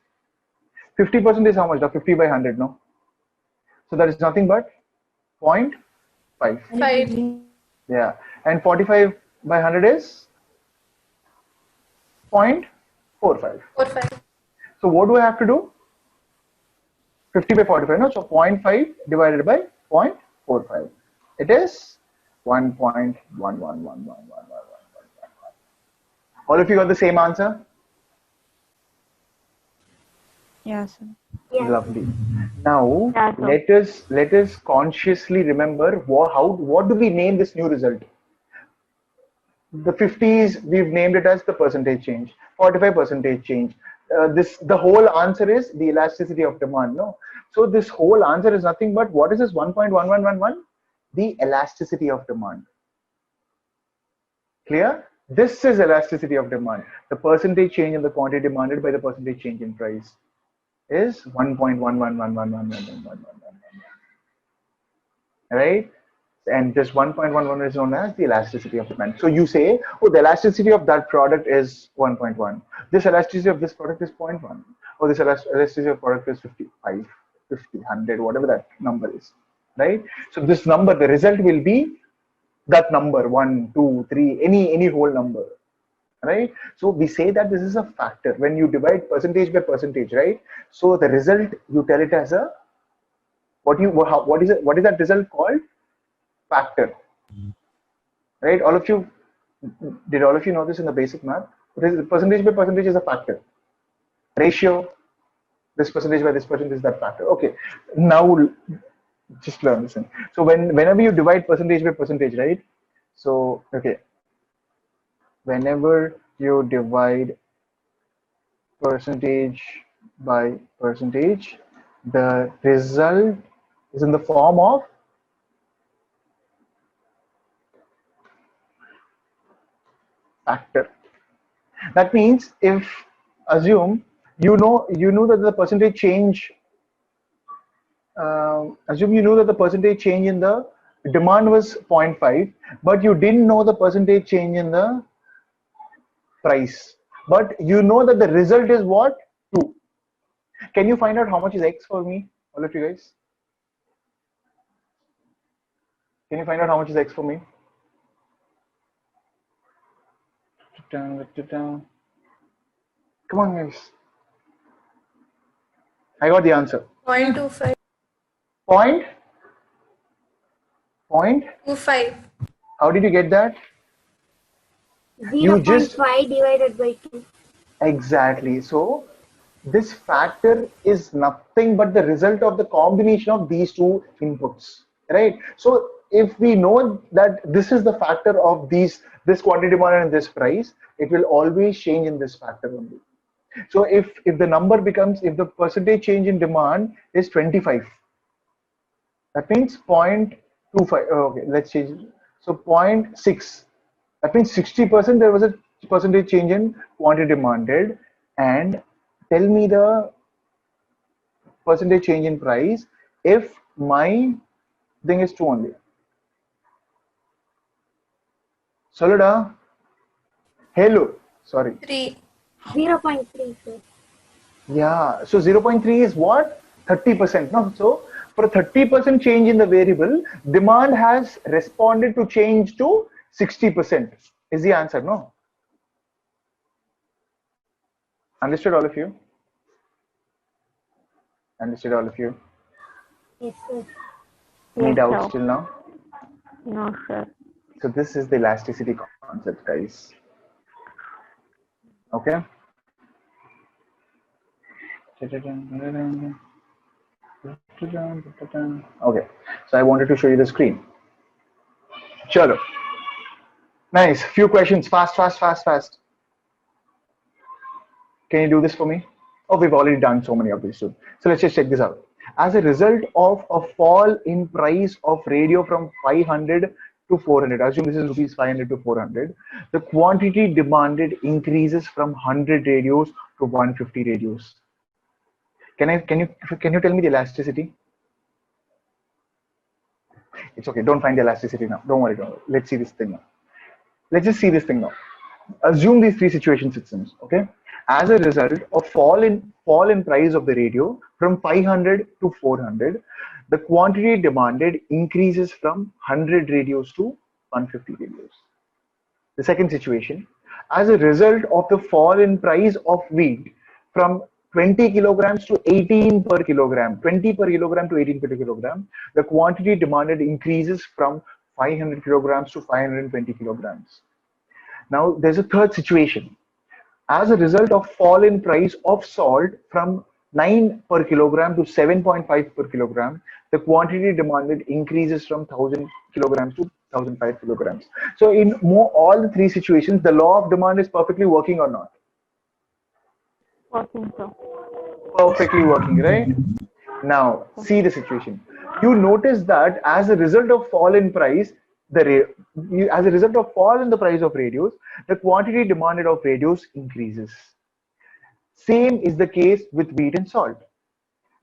50% is how much? 50 by 100, no? So that is nothing but 0.5. 5. Yeah. And 45 by 100 is 0.45. 4, 5. So what do I have to do? 50 by 45, no? So 0.5 divided by 0.45. It is 1.111111. All of you got the same answer? Yeah, sir. Yes. Lovely. Now Yeah, sir. let us consciously remember what do we name this new result? The 50s we've named it as the percentage change, 45 percentage change. The whole answer is the elasticity of demand. No, so this whole answer is nothing but what is this 1.1111? The elasticity of demand. Clear? This is elasticity of demand. The percentage change in the quantity demanded by the percentage change in price is 1.11111111. Right? And this 1.11 is known as the elasticity of demand. So you say, oh, the elasticity of that product is 1.1. This elasticity of this product is 0.1. Or this elasticity of product is 55, 50, 100, whatever that number is, right? So this number, the result will be that number, 1, 2, 3, any whole number, right? So we say that this is a factor when you divide percentage by percentage, right? So the result, you tell it as a, what is that result called? Factor, right? Did all of you know this in the basic math? Percentage by percentage is a factor. Ratio, this percentage by this percentage is that factor. Okay, now just learn this. So whenever you divide percentage by percentage, right? So okay, whenever you divide percentage by percentage, the result is in the form of factor. That means if assume you know that the percentage change, assume you know that the percentage change in the demand was 0.5, but you didn't know the percentage change in the price, but you know that the result is what? 2. Can you find out how much is X for me, all of you guys? Can you find out how much is X for me? Come on, guys. I got the answer. 0.25. Point? 25. How did you get that? 0.5 divided by 2. Exactly. So this factor is nothing but the result of the combination of these two inputs, right? So if we know that this is the factor of this quantity demand and this price, it will always change in this factor only. So if the number becomes, if the percentage change in demand is 25, that means 0.25. Okay, let's change it. So 0.6. That means 60% there was a percentage change in quantity demanded. And tell me the percentage change in price if my thing is 2 only. Solida. Hello. Sorry. 3. 0.3, sir. Yeah. So 0.3 is what? 30%. No. So for a 30% change in the variable, demand has responded to change to 60%. Is the answer? No. Understood, all of you? Understood, all of you? Yes, sir. Any Yes, doubts sir. till now? No, sir. So this is the elasticity concept, guys. Okay. Okay. So I wanted to show you the screen. Chalo. Nice. Few questions. Fast, fast, fast, fast. Can you do this for me? Oh, we've already done so many of these too. So let's just check this out. As a result of a fall in price of radio from 500 to 400, assume this is rupees 500 to 400, the quantity demanded increases from 100 radios to 150 radios. Can you tell me the elasticity? It's okay. Don't find the elasticity now. Don't worry. Don't worry. Let's see this thing now. Let's just see this thing now. Assume these three situation systems. Okay. As a result of fall in price of the radio from 500 to 400, the quantity demanded increases from 100 radios to 150 radios. The second situation, as a result of the fall in price of wheat from 20 kilograms to 18 per kilogram, 20 per kilogram to 18 per kilogram, the quantity demanded increases from 500 kilograms to 520 kilograms. Now there's a third situation. As a result of fall in price of salt from 9 per kilogram to 7.5 per kilogram, the quantity demanded increases from 1000 kilograms to 1005 kilograms. So in all the three situations, the law of demand is perfectly working or not? Working, sir. Perfectly working, right? Now see the situation. You notice that as a result of fall in price, as a result of fall in the price of radios, the quantity demanded of radios increases. Same is the case with wheat and salt.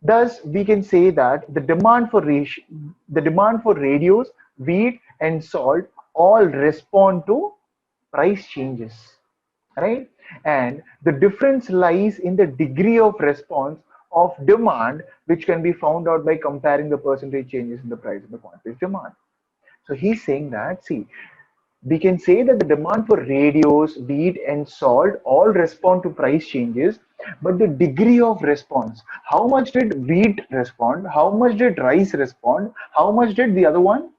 Thus, we can say that the demand for radios, wheat, and salt all respond to price changes, right? And the difference lies in the degree of response of demand, which can be found out by comparing the percentage changes in the price of the quantity demand. So he's saying that, see, we can say that the demand for radios, wheat, and salt all respond to price changes, but the degree of response, how much did wheat respond? How much did rice respond? How much did the other one?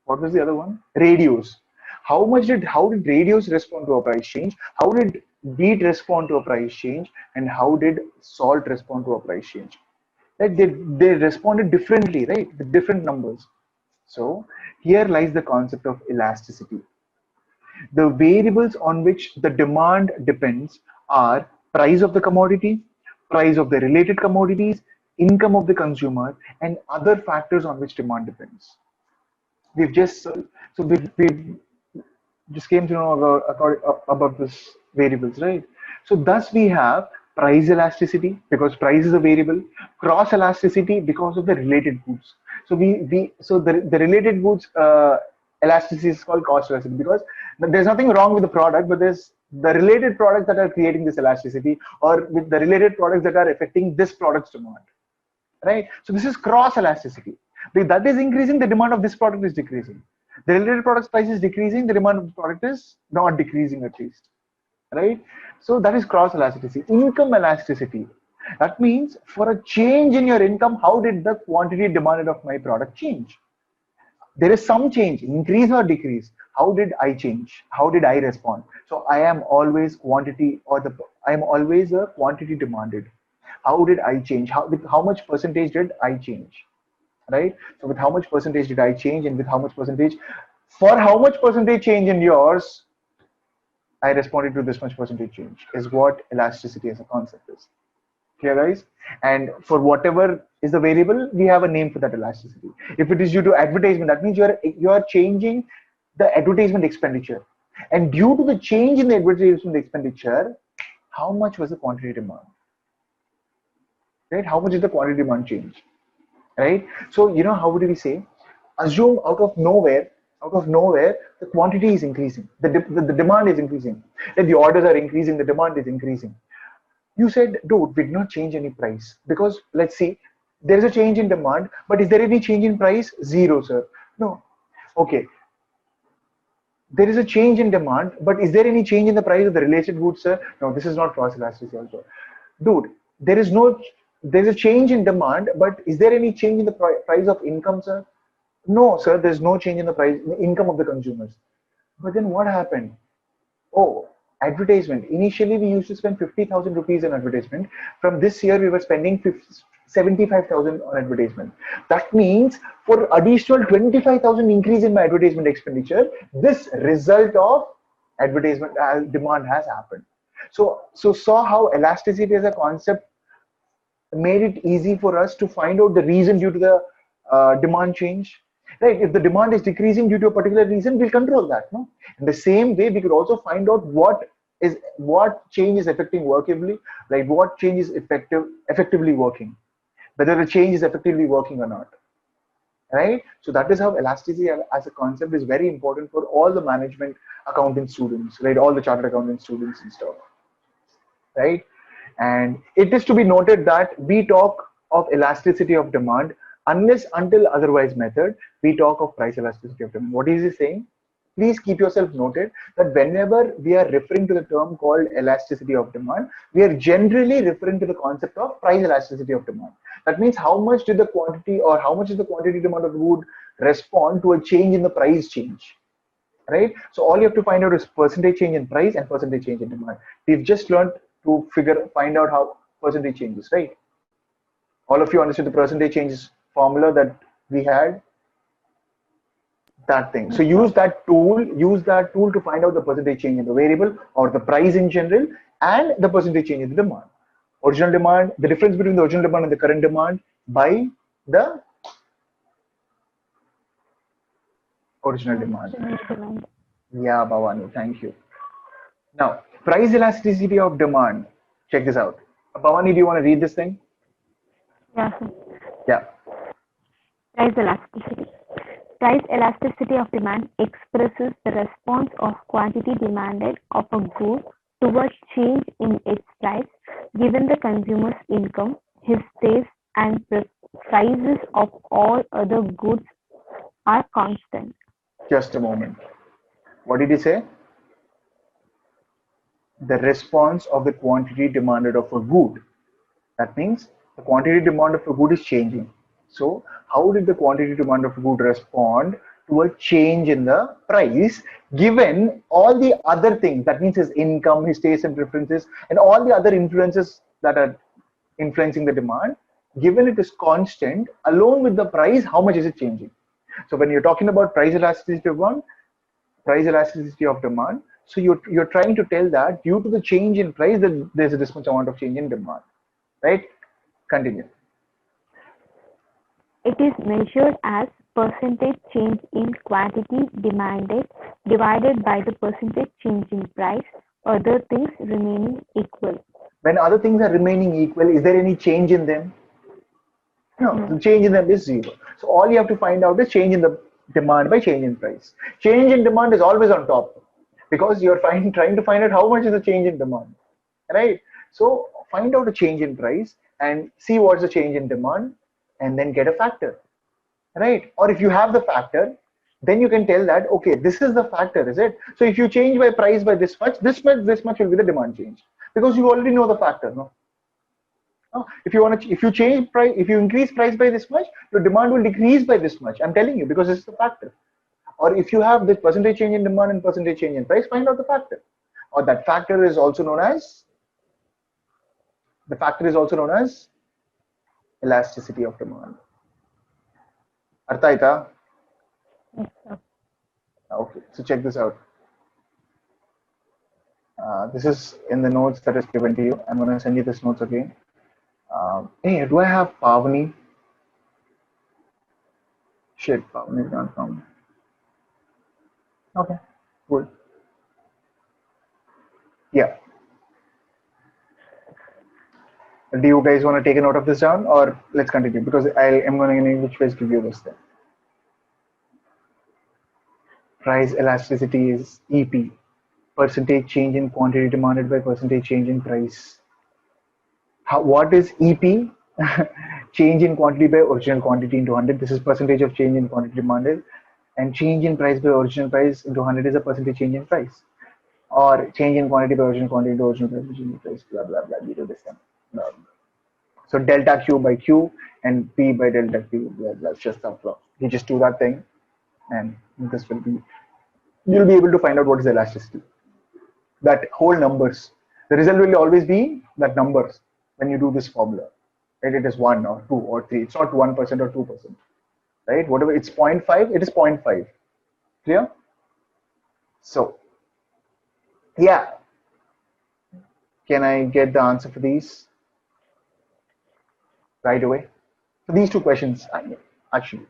What was the other one? Radios. How did radios respond to a price change? How did wheat respond to a price change? And how did salt respond to a price change? Like they responded differently, right? With different numbers. So here lies the concept of elasticity. The variables on which the demand depends are price of the commodity, price of the related commodities, income of the consumer, and other factors on which demand depends. We've just so we've just came to know about this variables, right? So thus we have price elasticity because price is a variable, cross elasticity because of the related goods. So the related goods elasticity is called cost elasticity because there's nothing wrong with the product, but there's the related products that are creating this elasticity or with the related products that are affecting this product's demand, right? So this is cross elasticity. That is increasing, the demand of this product is decreasing. The related product's price is decreasing, the demand of the product is not decreasing at least, right? So that is cross elasticity. Income elasticity. That means for a change in your income, how did the quantity demanded of my product change? There is some change, increase or decrease. How did I change? How did I respond? So I am always quantity I am always a quantity demanded. How did I change? With how much percentage did I change? Right? So with how much percentage did I change and with how much percentage, for how much percentage change in yours, I responded to this much percentage change is what elasticity as a concept is. Clear, guys? And for whatever is the variable, we have a name for that elasticity. If it is due to advertisement, that means you are changing the advertisement expenditure. And due to the change in the advertisement expenditure, how much was the quantity demand? Right? How much is the quantity demand change? Right? So how would we say? Assume out of nowhere, the quantity is increasing, the demand is increasing, and the orders are increasing, the demand is increasing. You said, dude, we did not change any price because let's see, there is a change in demand, but is there any change in price? Zero, sir. No. Okay. There is a change in demand, but is there any change in the price of the related goods, sir? No, this is not cross elasticity also. Dude, there's a change in demand, but is there any change in the price of income, sir? No, sir, there's no change in the income of the consumers. But then what happened? Oh, advertisement. Initially, we used to spend 50,000 rupees on advertisement. From this year, we were spending 75,000 on advertisement. That means for additional 25,000 increase in my advertisement expenditure, this result of advertisement demand has happened. So saw how elasticity as a concept made it easy for us to find out the reason due to the demand change. Right? If the demand is decreasing due to a particular reason, we'll control that. No? In the same way, we could also find out what change is affecting workably, like what change is effectively working, whether the change is effectively working or not. Right? So that is how elasticity as a concept is very important for all the management accounting students, right? All the chartered accounting students and stuff. Right? And it is to be noted that we talk of elasticity of demand unless until otherwise method, we talk of price elasticity of demand. What is he saying? Please keep yourself noted that whenever we are referring to the term called elasticity of demand, we are generally referring to the concept of price elasticity of demand. That means how much did the quantity or how much is the quantity demand of wood respond to a change in the price change, right? So all you have to find out is percentage change in price and percentage change in demand. We've just learned to find out how percentage changes, right? All of you understood the percentage changes formula that we had, that thing. So use that tool to find out the percentage change in the variable or the price in general and the percentage change in the demand. Original demand, the difference between the original demand and the current demand by the original demand. Yeah, Bhavani, thank you. Now, price elasticity of demand. Check this out. Bhavani, do you want to read this thing? Yeah, sir. Yeah. Price elasticity. Price elasticity of demand expresses the response of quantity demanded of a good to a change in its price, given the consumer's income, his taste, and prices of all other goods are constant. Just a moment. What did he say? The response of the quantity demanded of a good. That means the quantity demand of a good is changing. So how did the quantity demand of a good respond to a change in the price given all the other things? That means his income, his tastes and preferences, and all the other influences that are influencing the demand. Given it is constant, along with the price, how much is it changing? So when you're talking about price elasticity of demand, so you're trying to tell that due to the change in price, that there's this much amount of change in demand, right? Continue. It is measured as percentage change in quantity demanded divided by the percentage change in price, other things remaining equal. When other things are remaining equal, is there any change in them? No, the No. change in them is zero. So all you have to find out is change in the demand by change in price. Change in demand is always on top because you're trying to find out how much is the change in demand, right? So find out a change in price and see what's the change in demand and then get a factor, right? Or if you have the factor, then you can tell that, okay, this is the factor, is it? So if you change by price by this much will be the demand change because you already know the factor, no? If you change price, if you increase price by this much, your demand will decrease by this much. I'm telling you because this is the factor. Or if you have this percentage change in demand and percentage change in price, find out the factor. Or that factor is also known as elasticity of demand. Artha aita? Yes, sir. Okay, so check this out. This is in the notes that is given to you. I'm going to send you this notes again. Hey, do I have Pavani? Shit, Pavani is not found. Okay, good. Yeah. Do you guys want to take a note of this down or let's continue because I am going to in which ways give you this thing. Price elasticity is EP, percentage change in quantity demanded by percentage change in price. What is EP? Change in quantity by original quantity into 100. This is percentage of change in quantity demanded. And change in price by original price into 100 is a percentage change in price. Or change in quantity by original quantity into original price, change in price, blah, blah, blah. We do this thing. So delta Q by Q and P by delta Q. That's just the flow. You just do that thing and this will be, you'll be able to find out what is elasticity. That whole numbers. The result will always be that numbers when you do this formula. Right? It is 1 or 2 or 3. It's not 1% or 2%. Right? Whatever it's 0.5, it is 0.5. Clear? So, yeah. Can I get the answer for these right away? For these two questions, actually.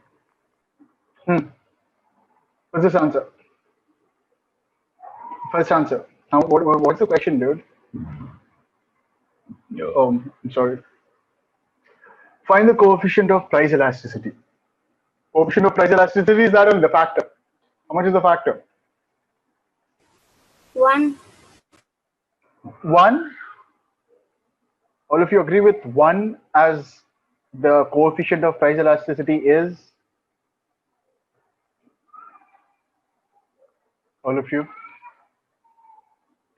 What's this answer? First answer. Now, what's the question, dude? Oh, I'm sorry. Find the coefficient of price elasticity. Coefficient of price elasticity is that on the factor. How much is the factor? 1. 1. All of you agree with 1 as the coefficient of price elasticity is? All of you?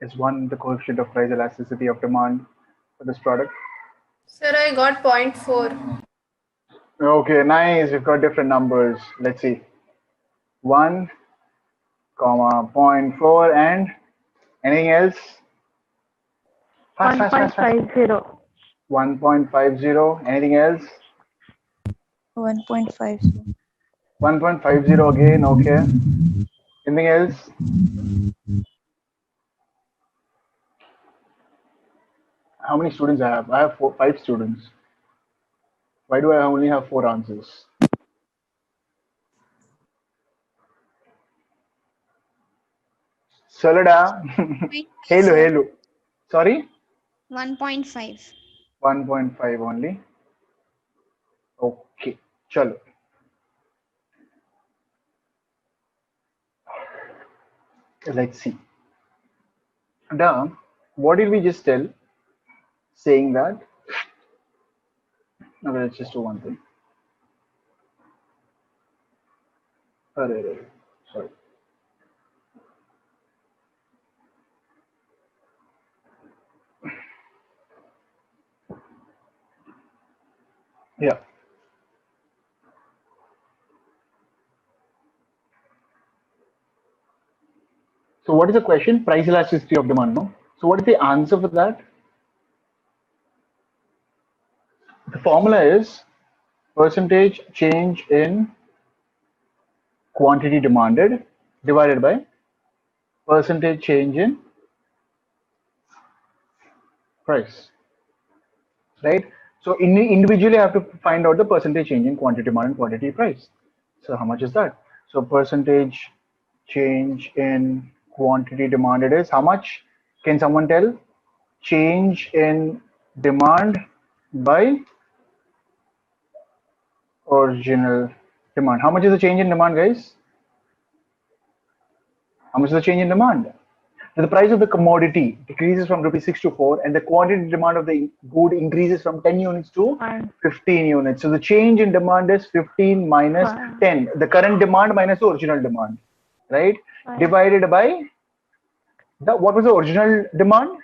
Is 1 the coefficient of price elasticity of demand for this product? Sir, I got 0.4. Okay, nice. We've got different numbers. Let's see. 1, comma, 0.4 and anything else? Fast, fast, fast, fast. 1.50. 1.50. Anything else? 1.5. 1.50 again. Okay. Anything else? How many students I have? I have 5 students. Why do I only have 4 answers? Solida. Hello, Sir, hello. Sorry? 1.5. 1.5 only. Okay, chalo. Let's see. Now, what did we just tell? Saying that. Okay, let's just do one thing. Sorry. Yeah. So what is the question? Price elasticity of demand, no? So what is the answer for that? The formula is percentage change in quantity demanded divided by percentage change in price, right? So individually I have to find out the percentage change in quantity demand and quantity price. So how much is that? So percentage change in quantity demanded is how much? Can someone tell? Change in demand by original demand. How much is the change in demand, guys? How much is the change in demand? So the price of the commodity decreases from rupees 6 to 4, and the quantity demand of the good increases from 10 units to 15 units. So the change in demand is 15 minus 10, the current demand minus the original demand, right? Divided by the what was the original demand?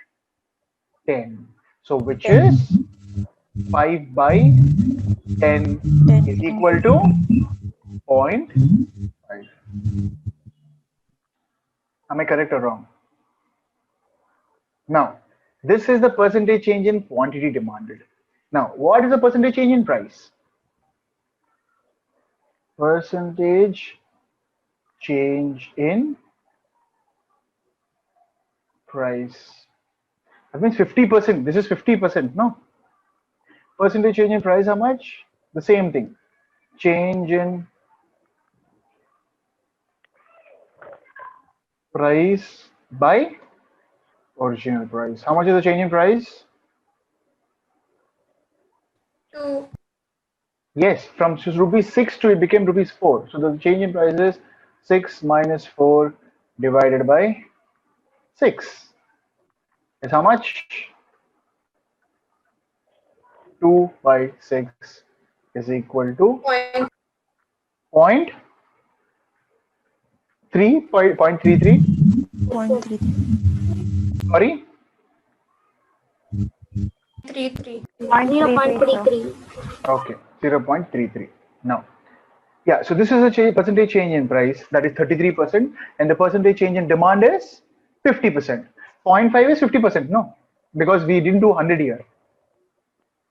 10. So which is 5 by 10 is equal to 0.5. Am I correct or wrong? Now, this is the percentage change in quantity demanded. Now, what is the percentage change in price? Percentage change in price. That means 50%. This is 50%, no? Percentage change in price, how much? The same thing. Change in price by original price. How much is the change in price? 2. Yes, from rupees 6 to it became rupees 4. So the change in price is 6 minus 4 divided by 6 is how much? 2 by 6 is equal to point 3.33. 0.33. Sorry, 33. 0.33. okay, 0.33. Now, yeah, so this is a percentage change in price, that is 33%, and the percentage change in demand is 50%. 0.5 is 50%, no, because we didn't do 100 here,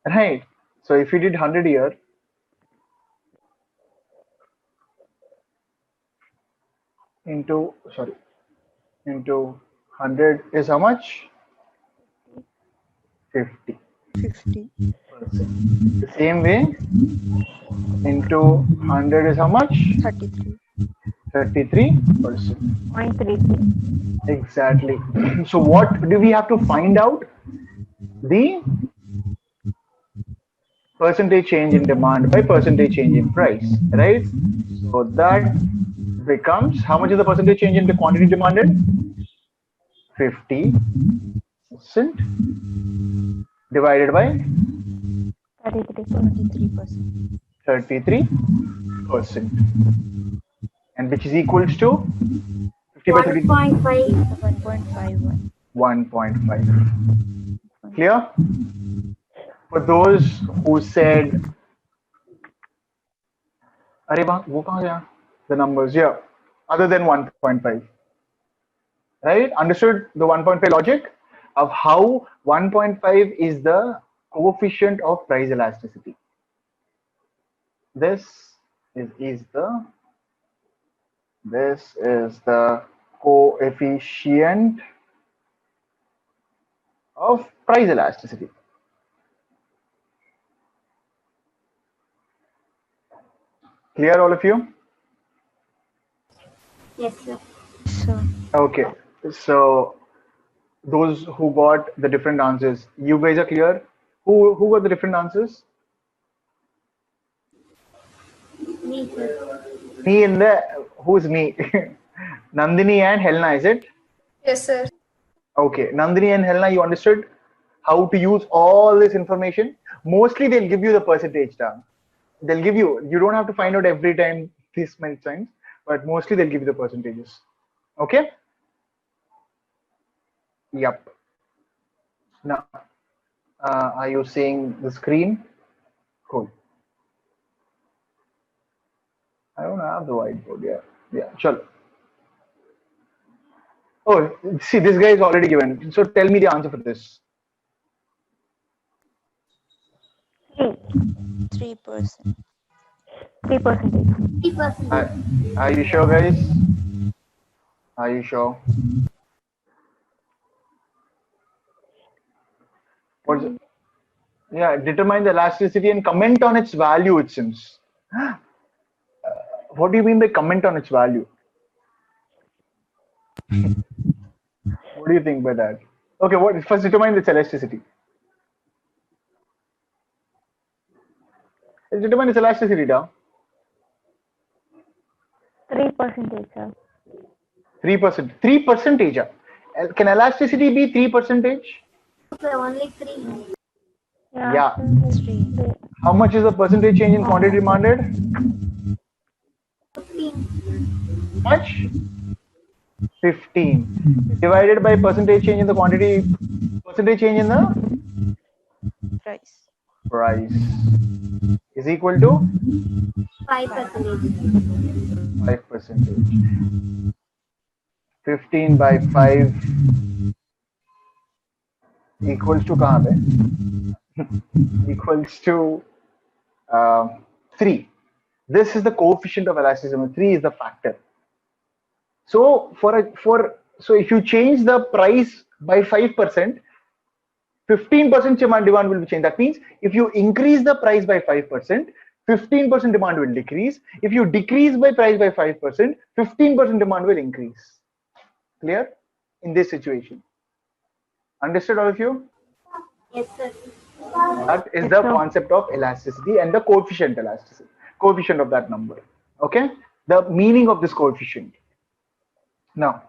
right? So if we did 100 here, into 100 is how much? 50. 50. The same way, into 100 is how much? 33. 33%. 0.33. Exactly. So what do we have to find out? The percentage change in demand by percentage change in price, right? So that becomes, how much is the percentage change in the quantity demanded? 50% divided by 23%. 33%, and which is equals to 50 by 33, 1.5. 1.51. 1.5. Clear? For those who said, "Arey wo kahan gaya?" The numbers, yeah, other than 1.5, right? Understood the 1.5 logic of how 1.5 is the coefficient of price elasticity. This is the coefficient of price elasticity. Clear, all of you? Yes, sir. So, Okay, so those who got the different answers, you guys are clear? Who got the different answers? Me, sir. Me in the, who's me? Nandini and Helena, is it? Yes, sir. Okay, Nandini and Helena, you understood how to use all this information? Mostly they'll give you the percentage down. They'll give you, you don't have to find out every time this many times, but mostly they'll give you the percentages. Okay? Yep. Now, are you seeing the screen? Cool. I don't have the whiteboard. Yeah. Yeah, sure. Oh, see, this guy is already given. So tell me the answer for this. 3%. 3%. 3%. Are you sure, guys? Are you sure? What's it? Yeah, determine the elasticity and comment on its value, it seems. What do you mean by comment on its value? What do you think by that? Okay, what first determine its elasticity. Let's determine its elasticity now. 3%, sir. 3%. 3%. Can elasticity be 3%? Sir, only 3. Yeah. 3. How much is the percentage change in quantity demanded? 15. How much? 15. Divided by percentage change in the quantity, percentage change in the Price. price is equal to 5%. 5%. 15 by 5 equals to kahan pe? Equals to 3. This is the coefficient of elasticity. 3 is the factor. So so if you change the price by 5%, 15% demand will be changed. That means if you increase the price by 5%, 15% demand will decrease. If you decrease by price by 5%, 15% demand will increase. Clear? In this situation. Understood, all of you? Yes, sir. That is Yes, the sir. concept of elasticity and the coefficient elasticity, coefficient of that number. Okay? The meaning of this coefficient. Now,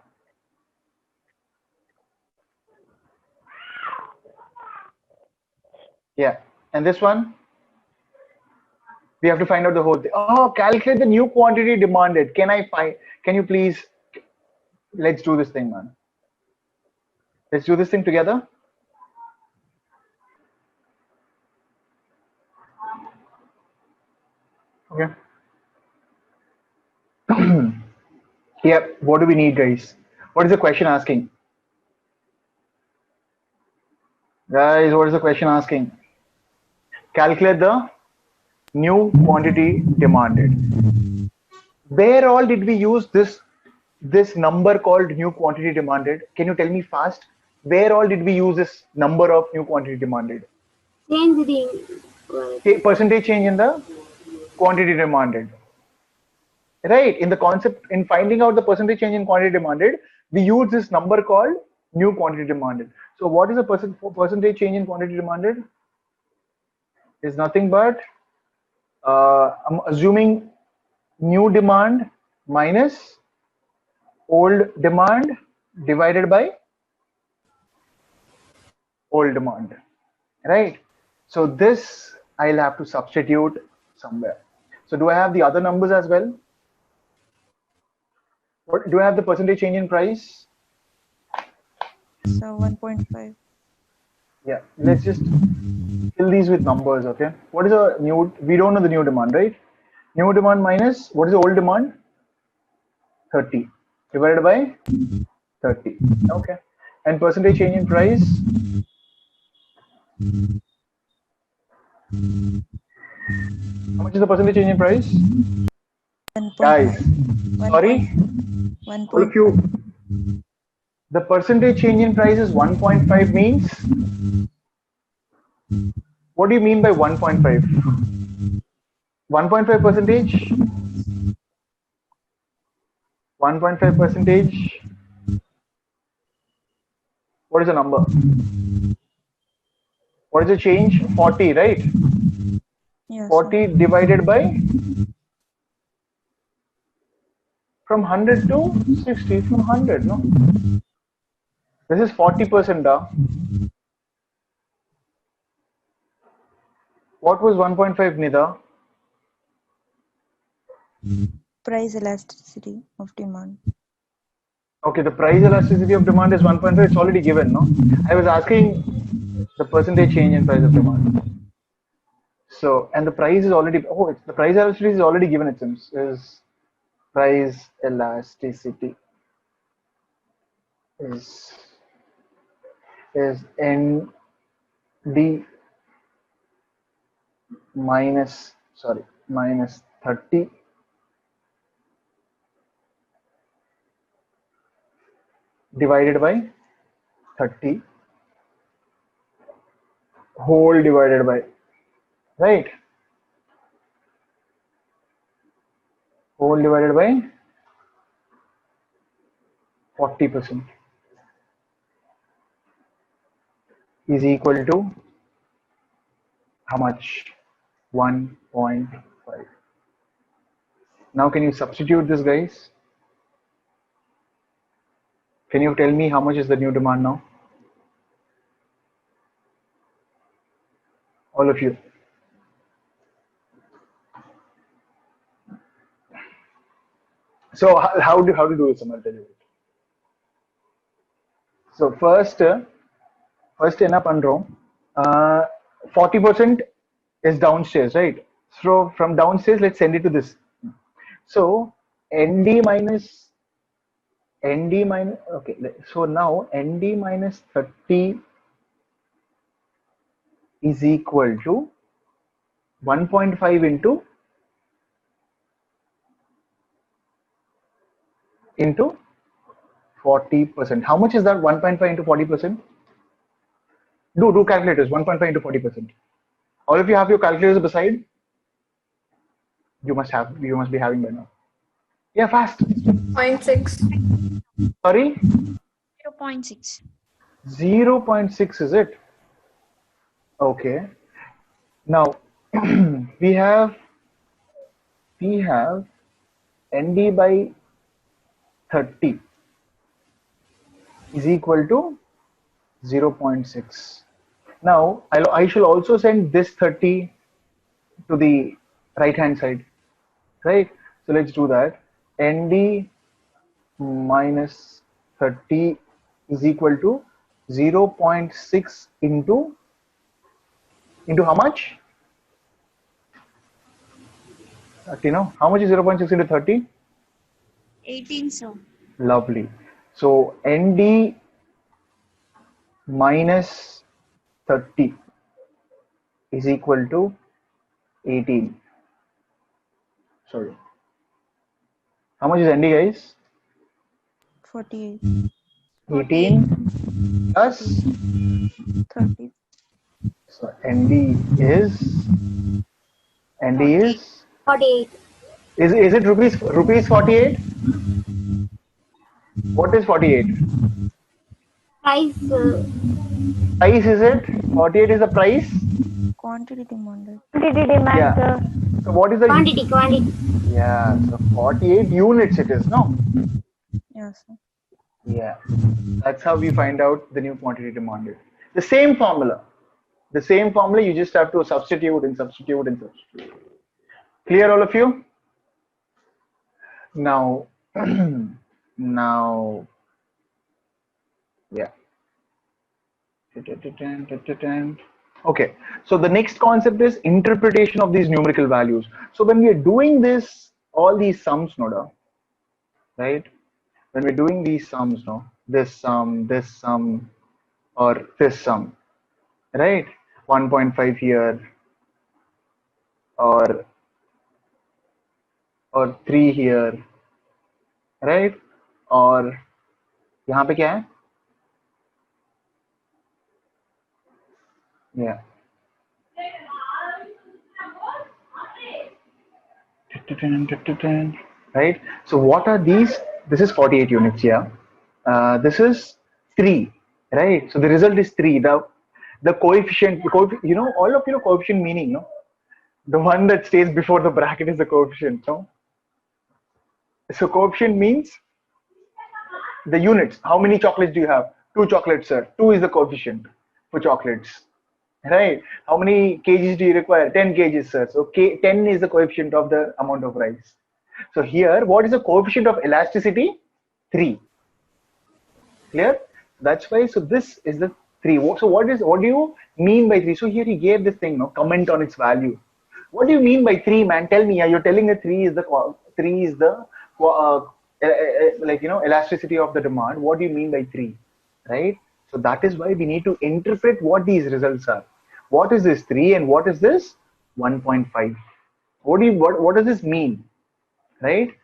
yeah, and this one, we have to find out the whole thing. Oh, calculate the new quantity demanded. Can you please, let's do this thing, man. Let's do this thing together. Okay. Yeah, what do we need, guys? What is the question asking? Guys, what is the question asking? Calculate the new quantity demanded. Where all did we use this number called new quantity demanded? Can you tell me fast? Where all did we use this number of new quantity demanded? Change the Percentage change in the quantity demanded. Right, in the concept, in finding out the percentage change in quantity demanded, we use this number called new quantity demanded. So what is the percentage change in quantity demanded? Is nothing but I'm assuming new demand minus old demand divided by old demand, right? So this I'll have to substitute somewhere. So do I have the other numbers as well? What do I have the percentage change in price? So 1.5. Yeah, let's just fill these with numbers, okay? What is a new, we don't know the new demand, right? New demand minus, what is the old demand? 30 divided by 30, okay? And percentage change in price? How much is the percentage change in price? 1.5. Guys, sorry, all of you, 1.5. the percentage change in price is 1.5 means, what do you mean by 1.5? 1.5 percentage? 1.5 percentage? What is the number? What is the change? 40, right? Yes, 40 divided by From 100 to 60, from 100, no? This is 40%, What was 1.5, Nida? Price elasticity of demand. Okay, the price elasticity of demand is 1.5. It's already given, no? I was asking the percentage change in price of demand. So, and the price is already, oh, the price elasticity is already given, it seems, is price elasticity is ND minus 30 divided by 30 whole divided by, right? Whole divided by 40% is equal to how much? 1.5. Now can you substitute this, guys? Can you tell me how much is the new demand now? All of you. So how to do this? I'll tell you. So first என்ன பண்றோம்? 40% is downstairs, right? So from downstairs, let's send it to this. So ND minus okay. So now ND minus 30 is equal to 1.5 into 40%. How much is that? 1.5 into 40%. Do calculators. 1.5 into 40%. All of you have your calculators beside. You must be having by now. Yeah, fast. 0.6. Sorry. 0.6. 0.6 is it? Okay. Now we have ND by 30 is equal to 0.6. Now I shall also send this 30 to the right hand side, right? So let's do that. ND minus 30 is equal to 0.6 into how much? How much is 0.6 into 30? 18, sir. Lovely. So ND minus 30 is equal to 18. Sorry. How much is ND, guys? 48. 18 plus 30. so ND is 48. is it rupees 48? What is 48? Price. Price is it? 48 is the price? Quantity demanded. Quantity demand, Yeah. sir. So what is the Quantity. Yeah, so 48 units it is, no? Yes, sir. Yeah. That's how we find out the new quantity demanded. The same formula. You just have to substitute and substitute and substitute. Clear, all of you? Now, yeah. Okay, so the next concept is interpretation of these numerical values. So when we are doing all these sums, right? When we're doing these sums, this sum, or this sum, right? 1.5 here, or 3 here, right? और यहाँ पे क्या है? Yeah. Right? So what are these? This is 48 units, yeah. This is 3, right? So the result is 3. The coefficient, all of you know coefficient meaning, no? The one that stays before the bracket is the coefficient, no? So coefficient means the units. How many chocolates do you have? 2 chocolates, sir. 2 is the coefficient for chocolates. Right? How many kgs do you require? 10 kgs, sir. So 10 is the coefficient of the amount of rice. So here, what is the coefficient of elasticity? 3. Clear? That's why. So this is the 3. So what do you mean by 3? So here he gave this thing, no comment on its value. What do you mean by 3, man? Tell me. You're telling that 3 is the like elasticity of the demand. What do you mean by 3, right? So that is why we need to interpret what these results are. What is this 3 and what is this 1.5? What does this mean, right?